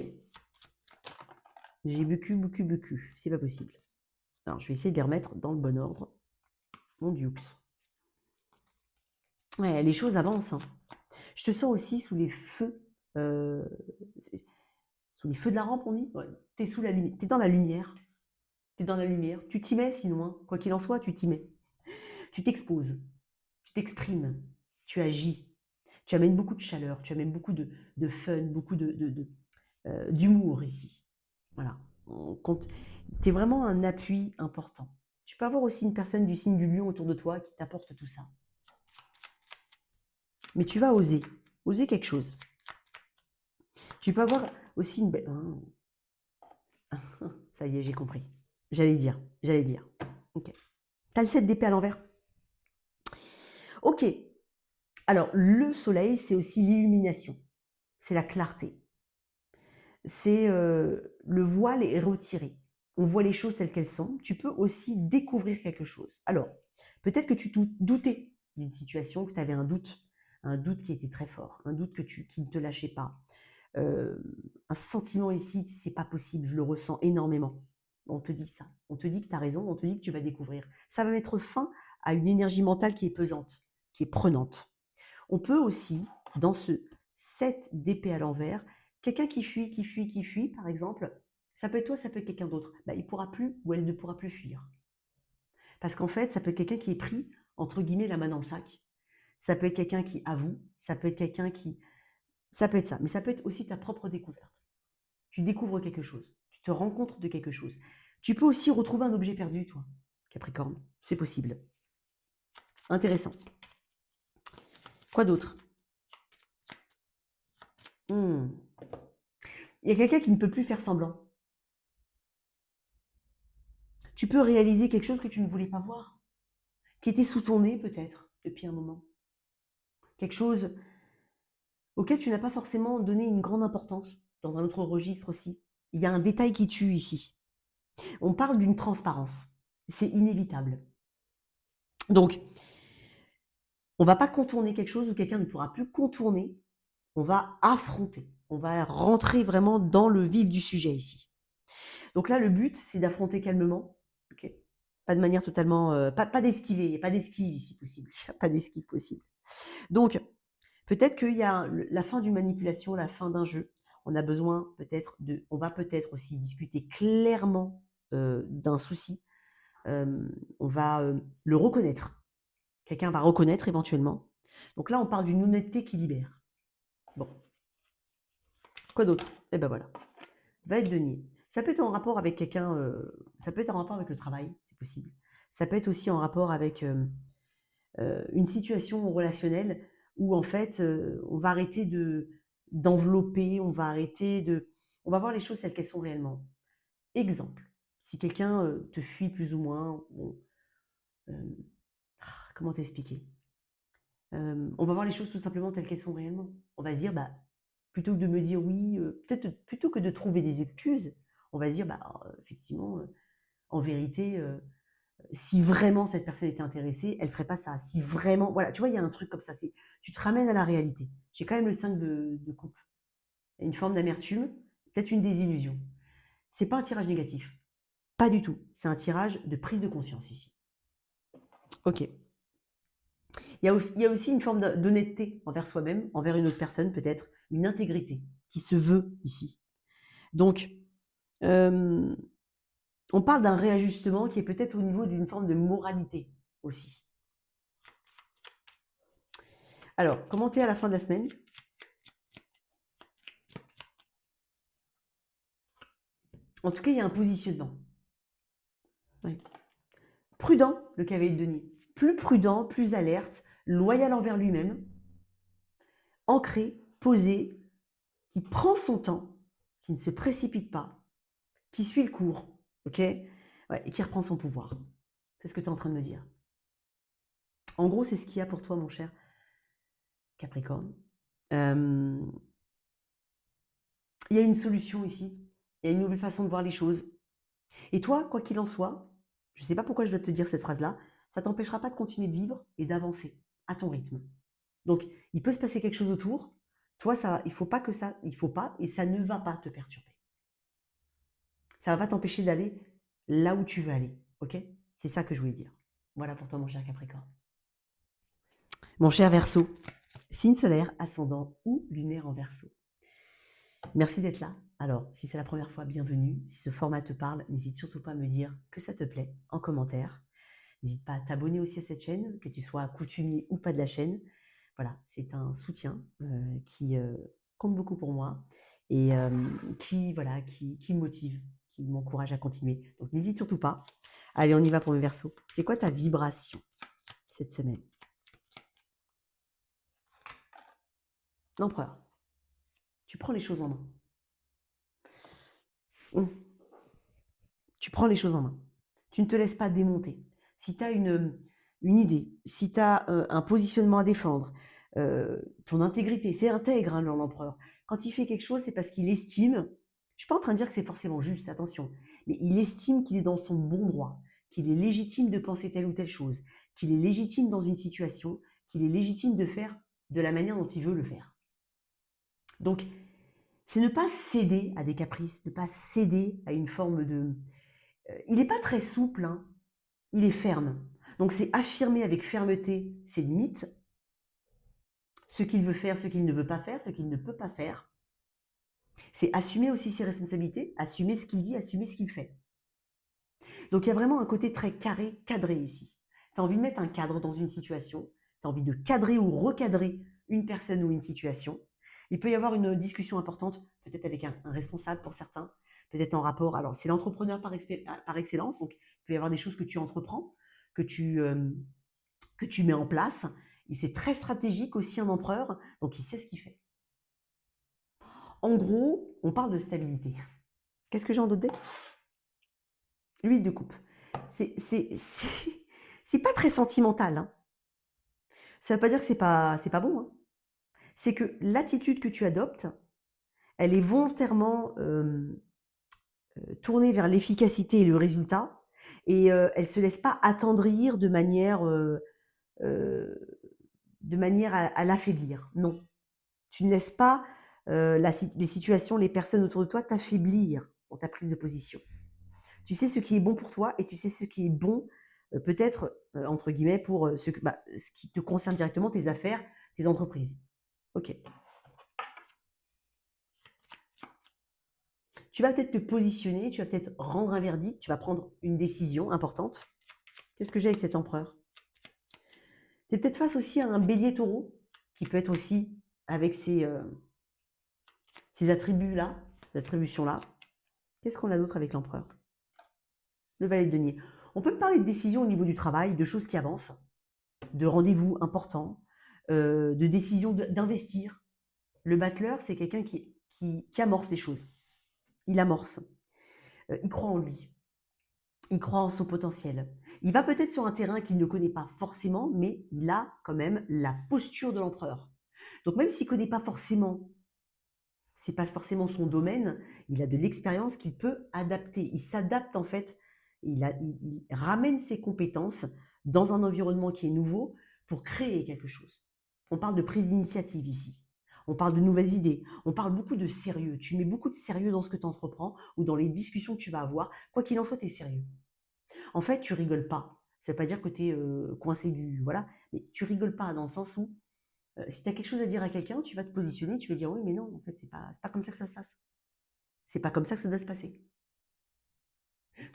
J'ai bucu. C'est pas possible. Alors, je vais essayer de les remettre dans le bon ordre. Mon Dieu. Ouais, les choses avancent. Hein. Je te sens aussi sous les feux. Sous les feux de la rampe, on dit. Ouais. T'es sous la lumière. T'es dans la lumière. T'es dans la lumière. Tu t'y mets sinon. Hein. Quoi qu'il en soit, tu t'y mets. Tu t'exposes. Tu t'exprimes. Tu agis. Tu amènes beaucoup de chaleur. Tu amènes beaucoup de fun, beaucoup d'humour ici. Voilà. Tu es vraiment un appui important. Tu peux avoir aussi une personne du signe du lion autour de toi qui t'apporte tout ça. Mais tu vas oser. Oser quelque chose. Tu peux avoir aussi une belle... Ça y est, j'ai compris. J'allais dire. Ok. T'as le 7 d'épée à l'envers. Ok. Alors, le soleil, c'est aussi l'illumination, c'est la clarté. C'est le voile est retiré. On voit les choses telles qu'elles sont. Tu peux aussi découvrir quelque chose. Alors, peut-être que tu doutais d'une situation, que tu avais un doute qui était très fort, un doute qui ne te lâchait pas. Un sentiment ici, c'est pas possible, je le ressens énormément. On te dit ça, on te dit que tu as raison, on te dit que tu vas découvrir. Ça va mettre fin à une énergie mentale qui est pesante, qui est prenante. On peut aussi, dans ce 7 d'épée à l'envers, quelqu'un qui fuit, par exemple, ça peut être toi, ça peut être quelqu'un d'autre. Bah, il ne pourra plus ou elle ne pourra plus fuir. Parce qu'en fait, ça peut être quelqu'un qui est pris, entre guillemets, la main dans le sac. Ça peut être quelqu'un qui avoue, ça peut être quelqu'un qui... Ça peut être ça, mais ça peut être aussi ta propre découverte. Tu découvres quelque chose, tu te rends compte de quelque chose. Tu peux aussi retrouver un objet perdu, toi, Capricorne. C'est possible. Intéressant. Quoi d'autre? Il y a quelqu'un qui ne peut plus faire semblant. Tu peux réaliser quelque chose que tu ne voulais pas voir, qui était sous ton nez peut-être depuis un moment. Quelque chose auquel tu n'as pas forcément donné une grande importance, dans un autre registre aussi. Il y a un détail qui tue ici. On parle d'une transparence. C'est inévitable. Donc, on ne va pas contourner quelque chose où quelqu'un ne pourra plus contourner. On va affronter. On va rentrer vraiment dans le vif du sujet ici. Donc là, le but, c'est d'affronter calmement. Okay, pas de manière totalement... pas d'esquiver. Il n'y a pas d'esquive ici possible. Il n'y a pas d'esquive possible. Donc, peut-être qu'il y a la fin d'une manipulation, la fin d'un jeu. On a besoin peut-être de... On va peut-être aussi discuter clairement d'un souci. On va le reconnaître. Quelqu'un va reconnaître éventuellement. Donc là, on parle d'une honnêteté qui libère. Bon. Quoi d'autre? Eh ben voilà. Va être denier. Ça peut être en rapport avec quelqu'un, ça peut être en rapport avec le travail, c'est possible. Ça peut être aussi en rapport avec une situation relationnelle où en fait, on va arrêter d'envelopper, on va arrêter de... On va voir les choses telles qu'elles sont réellement. Exemple, si quelqu'un te fuit plus ou moins, comment t'expliquer? On va voir les choses tout simplement telles qu'elles sont réellement. On va se dire, bah, plutôt que de me dire oui, peut-être plutôt que de trouver des excuses, on va se dire, bah, effectivement, en vérité, si vraiment cette personne était intéressée, elle ferait pas ça. Si vraiment, voilà, tu vois, il y a un truc comme ça. Tu te ramènes à la réalité. J'ai quand même le 5 de coupe. Une forme d'amertume, peut-être une désillusion. C'est pas un tirage négatif. Pas du tout. C'est un tirage de prise de conscience ici. Ok. Il y a aussi une forme d'honnêteté envers soi-même, envers une autre personne peut-être, une intégrité qui se veut ici. Donc, on parle d'un réajustement qui est peut-être au niveau d'une forme de moralité aussi. Alors, comment t'es à la fin de la semaine? En tout cas, il y a un positionnement. Ouais. Prudent, le cavalier de denier. Plus prudent, plus alerte, loyal envers lui-même, ancré, posé, qui prend son temps, qui ne se précipite pas, qui suit le cours, ok, ouais, et qui reprend son pouvoir. C'est ce que tu es en train de me dire. En gros, c'est ce qu'il y a pour toi, mon cher Capricorne. Il y a une solution ici. Il y a une nouvelle façon de voir les choses. Et toi, quoi qu'il en soit, je ne sais pas pourquoi je dois te dire cette phrase-là, ça ne t'empêchera pas de continuer de vivre et d'avancer à ton rythme. Donc, il peut se passer quelque chose autour. Toi, ça, il faut pas et ça ne va pas te perturber. Ça ne va pas t'empêcher d'aller là où tu veux aller. Ok? C'est ça que je voulais dire. Voilà pour toi, mon cher Capricorne. Mon cher Verseau, signe solaire, ascendant ou lunaire en Verseau. Merci d'être là. Alors, si c'est la première fois, bienvenue. Si ce format te parle, n'hésite surtout pas à me dire que ça te plaît en commentaire. N'hésite pas à t'abonner aussi à cette chaîne, que tu sois coutumier ou pas de la chaîne. Voilà, c'est un soutien qui compte beaucoup pour moi et qui me motive, qui m'encourage à continuer. Donc, n'hésite surtout pas. Allez, on y va pour mes Verseaux. C'est quoi ta vibration cette semaine? L'empereur. Tu prends les choses en main. Tu prends les choses en main. Tu ne te laisses pas démonter. Si tu as une idée, si tu as un positionnement à défendre, ton intégrité. C'est intègre, hein, l'empereur. Quand il fait quelque chose, c'est parce qu'il estime, je ne suis pas en train de dire que c'est forcément juste, attention, mais il estime qu'il est dans son bon droit, qu'il est légitime de penser telle ou telle chose, qu'il est légitime dans une situation, qu'il est légitime de faire de la manière dont il veut le faire. Donc, c'est ne pas céder à des caprices, ne pas céder à une forme de... il n'est pas très souple, hein, il est ferme. Donc, c'est affirmer avec fermeté ses limites, ce qu'il veut faire, ce qu'il ne veut pas faire, ce qu'il ne peut pas faire. C'est assumer aussi ses responsabilités, assumer ce qu'il dit, assumer ce qu'il fait. Donc il y a vraiment un côté très carré, cadré ici. Tu as envie de mettre un cadre dans une situation, tu as envie de cadrer ou recadrer une personne ou une situation. Il peut y avoir une discussion importante, peut-être avec un responsable pour certains, peut-être en rapport, alors c'est l'entrepreneur par excellence, donc il peut y avoir des choses que tu entreprends, que tu mets en place. C'est très stratégique aussi un empereur, donc il sait ce qu'il fait. En gros, on parle de stabilité. Qu'est-ce que j'ai en d'autre? L'huile de coupe. C'est pas très sentimental, hein. Ça ne veut pas dire que c'est pas bon, hein. C'est que l'attitude que tu adoptes, elle est volontairement tournée vers l'efficacité et le résultat, et elle ne se laisse pas attendrir de manière à l'affaiblir. Non. Tu ne laisses pas les situations, les personnes autour de toi t'affaiblir dans ta prise de position. Tu sais ce qui est bon pour toi et tu sais ce qui est bon, peut-être, entre guillemets, pour ce qui te concerne directement, tes affaires, tes entreprises. Ok. Tu vas peut-être te positionner, tu vas peut-être rendre un verdict, tu vas prendre une décision importante. Qu'est-ce que j'ai avec cet empereur? Tu es peut-être face aussi à un bélier taureau, qui peut être aussi avec ces attributs-là, ces attributions-là. Qu'est-ce qu'on a d'autre avec l'empereur? Le valet de denier. On peut parler de décisions au niveau du travail, de choses qui avancent, de rendez-vous importants, de décisions d'investir. Le battleur, c'est quelqu'un qui amorce les choses. Il amorce. Il croit en lui. Il croit en son potentiel. Il va peut-être sur un terrain qu'il ne connaît pas forcément, mais il a quand même la posture de l'empereur. Donc même s'il ne connaît pas forcément, c'est pas forcément son domaine, il a de l'expérience qu'il peut adapter. Il s'adapte en fait, il ramène ses compétences dans un environnement qui est nouveau pour créer quelque chose. On parle de prise d'initiative ici. On parle de nouvelles idées. On parle beaucoup de sérieux. Tu mets beaucoup de sérieux dans ce que tu entreprends ou dans les discussions que tu vas avoir. Quoi qu'il en soit, tu es sérieux. En fait, tu rigoles pas. Ça ne veut pas dire que tu es coincé du... Voilà. Mais tu rigoles pas dans le sens où si tu as quelque chose à dire à quelqu'un, tu vas te positionner, tu vas dire oui, mais non, en fait, c'est pas comme ça que ça se passe. C'est pas comme ça que ça doit se passer.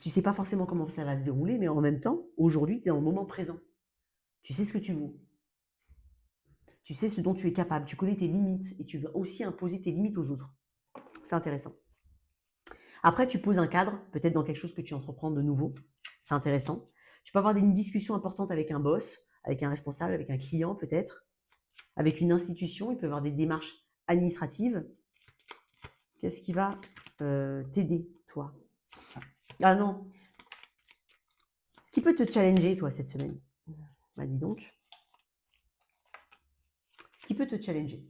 Tu sais pas forcément comment ça va se dérouler, mais en même temps, aujourd'hui, tu es dans le moment présent. Tu sais ce que tu vaux. Tu sais ce dont tu es capable. Tu connais tes limites et tu veux aussi imposer tes limites aux autres. C'est intéressant. Après, tu poses un cadre, peut-être dans quelque chose que tu entreprends de nouveau. C'est intéressant. Tu peux avoir une discussion importante avec un boss, avec un responsable, avec un client peut-être, avec une institution. Il peut y avoir des démarches administratives. Qu'est-ce qui va t'aider, toi? Ah non. Ce qui peut te challenger, toi, cette semaine? Bah, dis donc. Ce qui peut te challenger.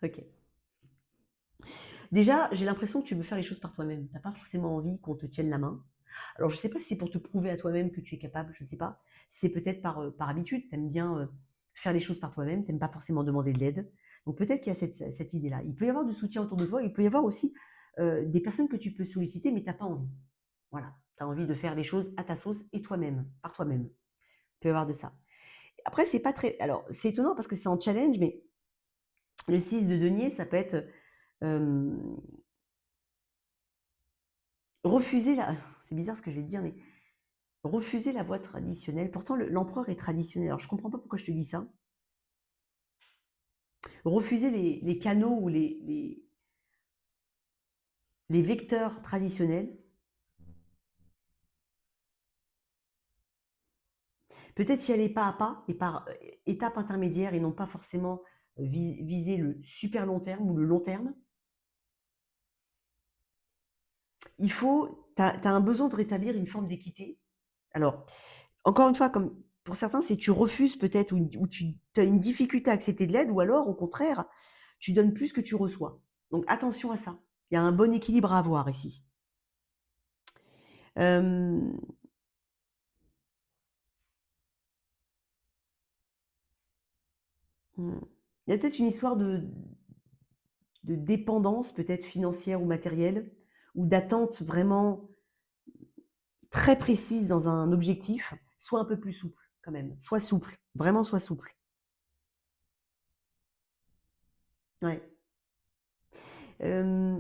Ok. Déjà, j'ai l'impression que tu veux faire les choses par toi-même. Tu n'as pas forcément envie qu'on te tienne la main. Alors, je ne sais pas si c'est pour te prouver à toi-même que tu es capable, je ne sais pas. C'est peut-être par habitude, tu aimes bien faire les choses par toi-même, tu n'aimes pas forcément demander de l'aide. Donc, peut-être qu'il y a cette idée-là. Il peut y avoir du soutien autour de toi, il peut y avoir aussi des personnes que tu peux solliciter, mais tu n'as pas envie. Voilà, tu as envie de faire les choses à ta sauce et toi-même, par toi-même. Il peut y avoir de ça. Après, c'est pas très... Alors, c'est étonnant parce que c'est en challenge, mais le 6 de denier, ça peut être... refuser la... C'est bizarre ce que je vais te dire, mais refuser la voie traditionnelle. Pourtant, l'empereur est traditionnel. Alors, je ne comprends pas pourquoi je te dis ça. Refuser les canaux ou les vecteurs traditionnels. Peut-être y aller pas à pas et par étapes intermédiaires et non pas forcément viser le super long terme ou le long terme. Tu as un besoin de rétablir une forme d'équité. Alors, encore une fois, comme pour certains, c'est tu refuses peut-être ou tu as une difficulté à accepter de l'aide ou alors, au contraire, tu donnes plus que tu reçois. Donc attention à ça. Il y a un bon équilibre à avoir ici. Hem Mmh. Il y a peut-être une histoire de dépendance, peut-être financière ou matérielle, ou d'attente vraiment très précise dans un objectif. Sois un peu plus souple quand même. Sois souple, vraiment sois souple. Ouais.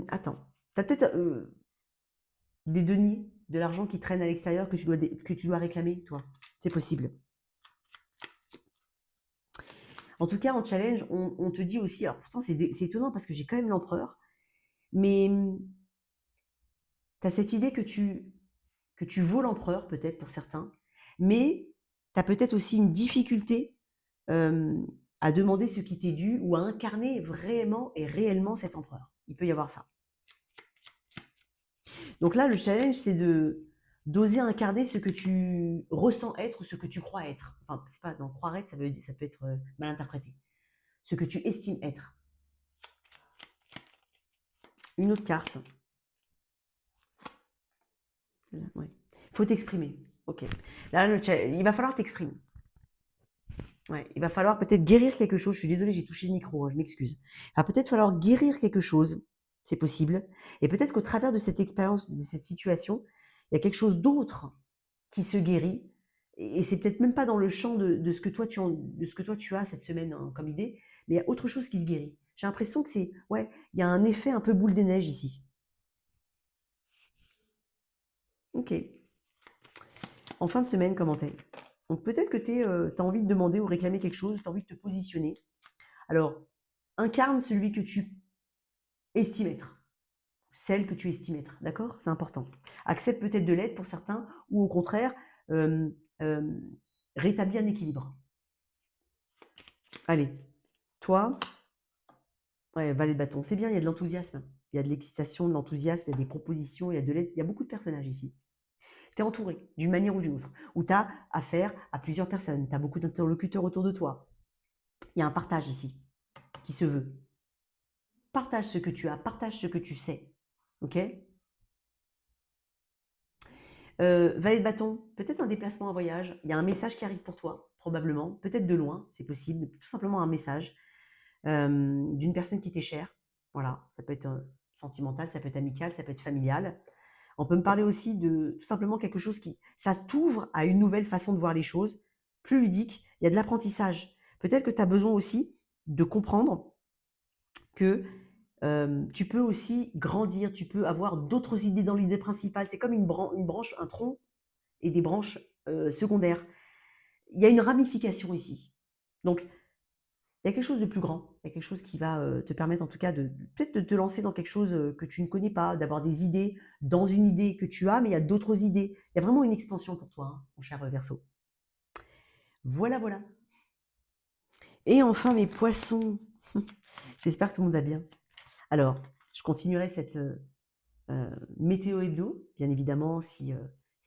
Attends, tu as peut-être, des deniers, de l'argent qui traîne à l'extérieur que tu dois réclamer, toi? C'est possible. En tout cas, en challenge, on te dit aussi alors pourtant c'est étonnant parce que j'ai quand même l'empereur, mais, tu as cette idée que tu vaux l'empereur peut-être pour certains, mais tu as peut-être aussi une difficulté à demander ce qui t'est dû ou à incarner vraiment et réellement cet empereur. Il peut y avoir ça. Donc là, le challenge, c'est d'oser incarner ce que tu ressens être ou ce que tu crois être. Enfin, c'est pas dans croire être, ça peut être mal interprété. Ce que tu estimes être. Une autre carte. Ouais. Faut t'exprimer. Ok. Là, il va falloir t'exprimer. Ouais, il va falloir peut-être guérir quelque chose. Je suis désolée, j'ai touché le micro, hein, je m'excuse. Il va peut-être falloir guérir quelque chose, c'est possible. Et peut-être qu'au travers de cette expérience, de cette situation, il y a quelque chose d'autre qui se guérit. Et c'est peut-être même pas dans le champ de ce que toi de ce que toi tu as cette semaine hein, comme idée, mais il y a autre chose qui se guérit. J'ai l'impression que ouais, il y a un effet un peu boule de neige ici. Ok. En fin de semaine, comment t'es? Donc peut-être que tu as envie de demander ou réclamer quelque chose, tu as envie de te positionner. Alors, incarne celui que tu estimes être, celle que tu estimes être, d'accord? C'est important. Accepte peut-être de l'aide pour certains ou au contraire, euh, euh, rétablis un équilibre. Allez, toi, ouais, valet de bâton, c'est bien, il y a de l'enthousiasme. Il y a de l'excitation, de l'enthousiasme, il y a des propositions, il y a de l'aide, il y a beaucoup de personnages ici. Tu es entouré d'une manière ou d'une autre, ou tu as affaire à plusieurs personnes, tu as beaucoup d'interlocuteurs autour de toi. Il y a un partage ici qui se veut. Partage ce que tu as, partage ce que tu sais. Ok? Valet de bâton, peut-être un déplacement, un voyage. Il y a un message qui arrive pour toi, probablement, peut-être de loin, c'est possible, tout simplement un message d'une personne qui t'est chère. Voilà, ça peut être sentimental, ça peut être amical, ça peut être familial. On peut me parler aussi de tout simplement quelque chose ça t'ouvre à une nouvelle façon de voir les choses, plus ludique. Il y a de l'apprentissage. Peut-être que tu as besoin aussi de comprendre que tu peux aussi grandir, tu peux avoir d'autres idées dans l'idée principale. C'est comme une branche, un tronc et des branches secondaires. Il y a une ramification ici. Donc, il y a quelque chose de plus grand. Il y a quelque chose qui va te permettre en tout cas peut-être de te lancer dans quelque chose que tu ne connais pas, d'avoir des idées dans une idée que tu as, mais il y a d'autres idées. Il y a vraiment une expansion pour toi, hein, mon cher Verseau. Voilà, voilà. Et enfin, mes poissons. J'espère que tout le monde va bien. Alors, je continuerai cette météo hebdo, bien évidemment, si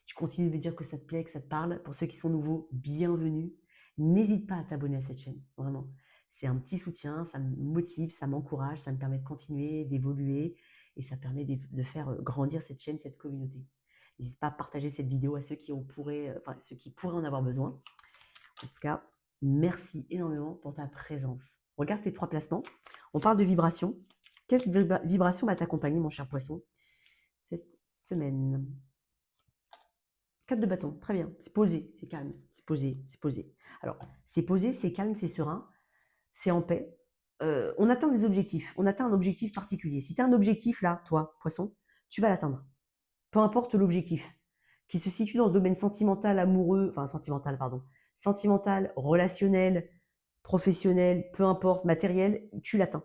tu continues de me dire que ça te plaît, que ça te parle. Pour ceux qui sont nouveaux, bienvenue. N'hésite pas à t'abonner à cette chaîne, vraiment. C'est un petit soutien, ça me motive, ça m'encourage, ça me permet de continuer, d'évoluer et ça permet de faire grandir cette chaîne, cette communauté. N'hésite pas à partager cette vidéo à ceux ceux qui pourraient en avoir besoin. En tout cas, merci énormément pour ta présence. Regarde tes 3 placements. On parle de vibration. Quelle vibration va t'accompagner, mon cher poisson, cette semaine? 4 de bâton, très bien. C'est posé, c'est calme, c'est posé, c'est posé. Alors, c'est posé, c'est calme, c'est serein, c'est en paix. On atteint des objectifs, on atteint un objectif particulier. Si tu as un objectif là, toi, poisson, tu vas l'atteindre. Peu importe l'objectif, qui se situe dans le domaine sentimental, amoureux, enfin sentimental, pardon, sentimental, relationnel, professionnel, peu importe, matériel, tu l'atteins.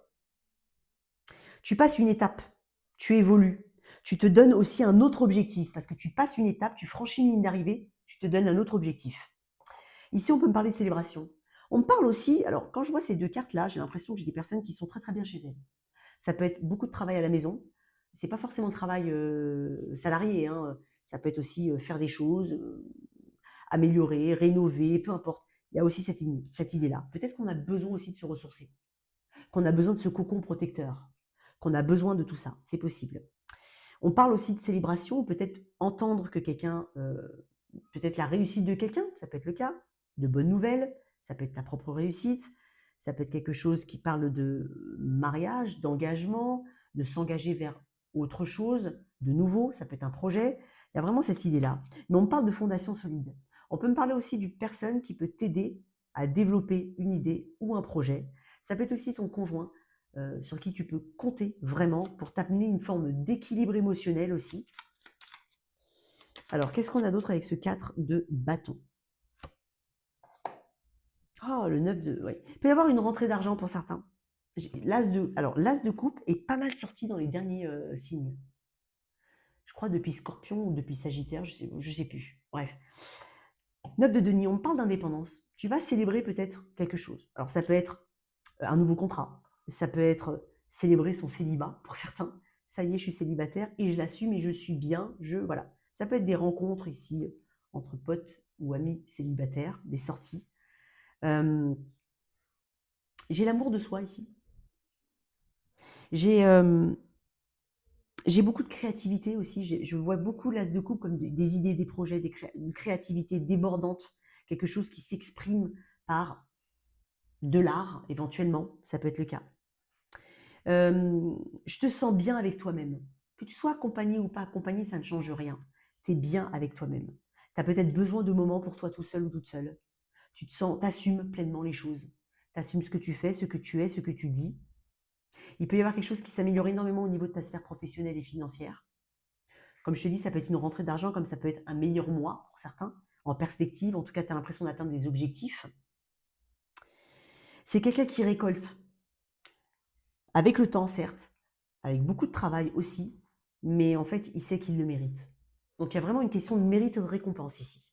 Tu passes une étape, tu évolues, tu te donnes aussi un autre objectif parce que tu passes une étape, tu franchis une ligne d'arrivée, tu te donnes un autre objectif. Ici, on peut me parler de célébration. On me parle aussi, alors quand je vois ces 2 cartes-là, j'ai l'impression que j'ai des personnes qui sont très très bien chez elles. Ça peut être beaucoup de travail à la maison. C'est pas forcément le travail salarié, hein. Ça peut être aussi faire des choses, améliorer, rénover, peu importe. Il y a aussi cette idée-là. Peut-être qu'on a besoin aussi de se ressourcer, qu'on a besoin de ce cocon protecteur, qu'on a besoin de tout ça. C'est possible. On parle aussi de célébration, peut-être entendre que quelqu'un, peut-être la réussite de quelqu'un, ça peut être le cas, de bonnes nouvelles, ça peut être ta propre réussite, ça peut être quelque chose qui parle de mariage, d'engagement, de s'engager vers autre chose, de nouveau, ça peut être un projet. Il y a vraiment cette idée-là. Mais on parle de fondation solide. On peut me parler aussi d'une personne qui peut t'aider à développer une idée ou un projet. Ça peut être aussi ton conjoint, sur qui tu peux compter vraiment pour t'amener une forme d'équilibre émotionnel aussi. Alors, qu'est-ce qu'on a d'autre avec ce 4 de bâton? Oh, le 9 de... Ouais. Il peut y avoir une rentrée d'argent pour certains. Alors, l'as de coupe est pas mal sorti dans les derniers signes. Je crois depuis Scorpion ou depuis Sagittaire, je sais plus. Bref. 9 de denier, on me parle d'indépendance. Tu vas célébrer peut-être quelque chose. Alors, ça peut être un nouveau contrat. Ça peut être célébrer son célibat pour certains. Ça y est, je suis célibataire et je l'assume et je suis bien. Voilà. Ça peut être des rencontres ici entre potes ou amis célibataires, des sorties. J'ai l'amour de soi ici. J'ai beaucoup de créativité aussi. Je vois beaucoup l'as de coupe comme des idées, des projets, une créativité débordante, quelque chose qui s'exprime par de l'art éventuellement. Ça peut être le cas. Je te sens bien avec toi-même. Que tu sois accompagné ou pas accompagné, ça ne change rien. Tu es bien avec toi-même. Tu as peut-être besoin de moments pour toi tout seul ou toute seule. Tu assumes pleinement les choses. Tu assumes ce que tu fais, ce que tu es, ce que tu dis. Il peut y avoir quelque chose qui s'améliore énormément au niveau de ta sphère professionnelle et financière. Comme je te dis, ça peut être une rentrée d'argent, comme ça peut être un meilleur mois pour certains, en perspective. En tout cas, tu as l'impression d'atteindre des objectifs. C'est quelqu'un qui récolte. Avec le temps, certes, avec beaucoup de travail aussi, mais en fait, il sait qu'il le mérite. Donc, il y a vraiment une question de mérite et de récompense ici.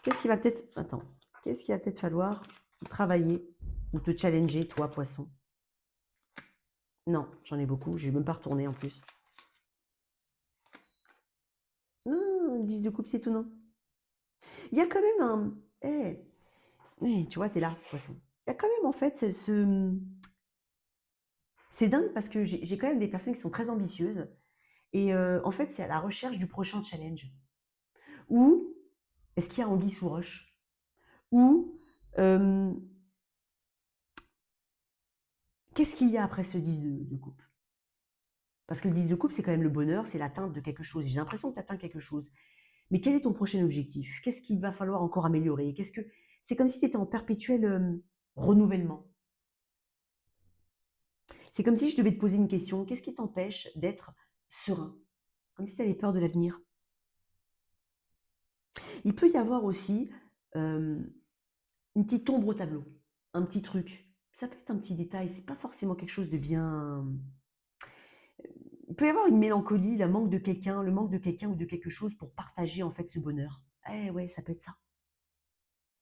Qu'est-ce qu'il va peut-être falloir travailler ou te challenger, toi, poisson? Non, j'en ai beaucoup, je vais même pas retourner en plus. 10 de coupe, c'est tout, non. Il y a quand même un... tu vois, t'es là, poisson. Il y a quand même, en fait, c'est dingue parce que j'ai quand même des personnes qui sont très ambitieuses. Et en fait, c'est à la recherche du prochain challenge. Ou est-ce qu'il y a anguille sous roche? Ou qu'est-ce qu'il y a après ce 10 de coupe? Parce que le 10 de coupe, c'est quand même le bonheur, c'est l'atteinte de quelque chose. J'ai l'impression que tu atteins quelque chose. Mais quel est ton prochain objectif? Qu'est-ce qu'il va falloir encore améliorer? C'est comme si tu étais en perpétuel renouvellement. C'est comme si je devais te poser une question. Qu'est-ce qui t'empêche d'être serein? Comme si tu avais peur de l'avenir. Il peut y avoir aussi une petite ombre au tableau, un petit truc. Ça peut être un petit détail, c'est pas forcément quelque chose de bien. Il peut y avoir une mélancolie, le manque de quelqu'un ou de quelque chose pour partager en fait ce bonheur. Eh ouais, ça peut être ça.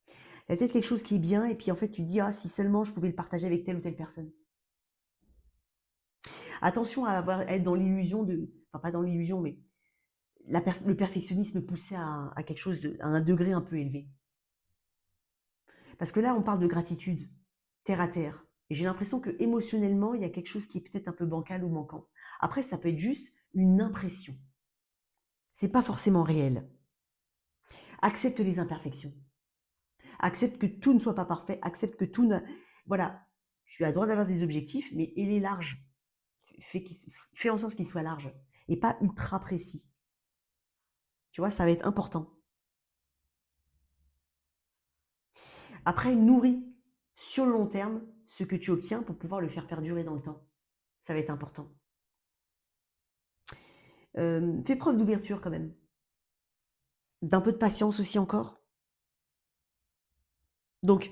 Il y a peut-être quelque chose qui est bien et puis en fait tu te dis ah si seulement je pouvais le partager avec telle ou telle personne. Attention à être dans l'illusion enfin pas dans l'illusion mais le perfectionnisme poussé à quelque chose à un degré un peu élevé. Parce que là on parle de gratitude, terre à terre. Et j'ai l'impression que émotionnellement il y a quelque chose qui est peut-être un peu bancal ou manquant. Après ça peut être juste une impression. C'est pas forcément réel. Accepte les imperfections. Accepte que tout ne soit pas parfait. Accepte que tout ne... Voilà, tu as le droit d'avoir des objectifs, mais il est large. Fais en sorte qu'il soit large et pas ultra précis. Tu vois, ça va être important. Après, nourris sur le long terme ce que tu obtiens pour pouvoir le faire perdurer dans le temps. Ça va être important. Fais preuve d'ouverture quand même. D'un peu de patience aussi encore. Donc,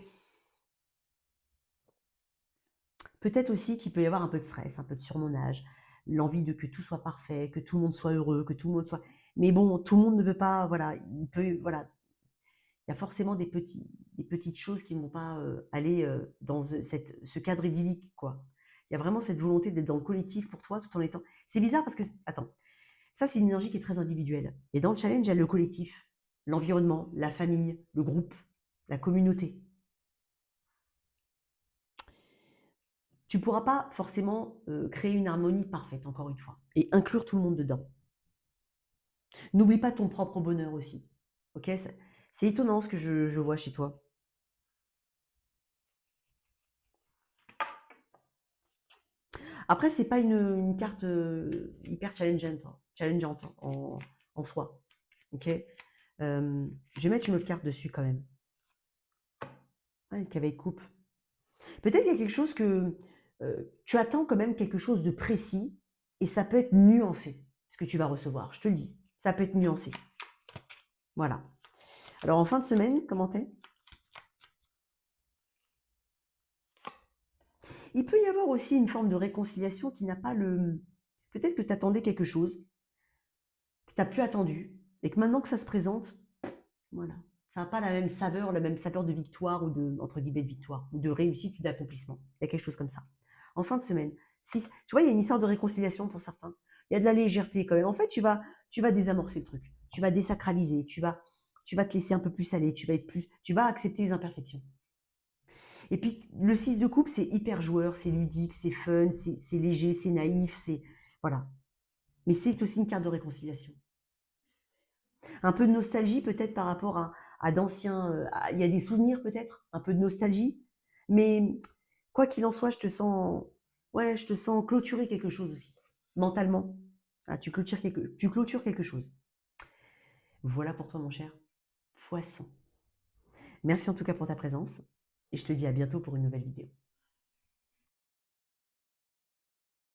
peut-être aussi qu'il peut y avoir un peu de stress, un peu de surmenage, l'envie de que tout soit parfait, que tout le monde soit heureux, que tout le monde soit... Mais bon, tout le monde ne veut pas, voilà, il y a forcément des petites choses qui ne vont pas aller dans ce cadre idyllique, quoi. Il y a vraiment cette volonté d'être dans le collectif pour toi tout en étant... C'est bizarre parce que, attends, ça c'est une énergie qui est très individuelle. Et dans le challenge, il y a le collectif. l'environnement, la famille, le groupe, la communauté. Tu ne pourras pas forcément créer une harmonie parfaite, encore une fois, et inclure tout le monde dedans. N'oublie pas ton propre bonheur aussi. Ok, c'est étonnant ce que je vois chez toi. Après, c'est pas une carte hyper challengeante en soi. Ok, je vais mettre une autre carte dessus quand même. Ouais, cavalier de coupe. Peut-être qu'il y a quelque chose que tu attends quand même quelque chose de précis et ça peut être nuancé ce que tu vas recevoir. Je te le dis, ça peut être nuancé. Voilà. Alors en fin de semaine, comment t'es? Il peut y avoir aussi une forme de réconciliation qui n'a pas le... Peut-être que tu attendais quelque chose, que tu n'as plus attendu, et que maintenant que ça se présente, voilà. Ça n'a pas la même saveur de victoire ou de, entre guillemets, de victoire, ou de réussite ou d'accomplissement. Il y a quelque chose comme ça. En fin de semaine, si, tu vois, il y a une histoire de réconciliation pour certains. Il y a de la légèreté quand même. En fait, tu vas désamorcer le truc. Tu vas désacraliser. Tu vas te laisser un peu plus aller. Tu vas accepter les imperfections. Et puis, le 6 de coupe, c'est hyper joueur, c'est ludique, c'est fun, c'est léger, c'est naïf, c'est. Voilà. Mais c'est aussi une carte de réconciliation. Un peu de nostalgie peut-être par rapport à d'anciens. Il y a des souvenirs peut-être, un peu de nostalgie. Mais quoi qu'il en soit, ouais, je te sens clôturer quelque chose aussi, mentalement. Ah, tu clôtures quelque chose. Voilà pour toi, mon cher poisson. Merci en tout cas pour ta présence et je te dis à bientôt pour une nouvelle vidéo.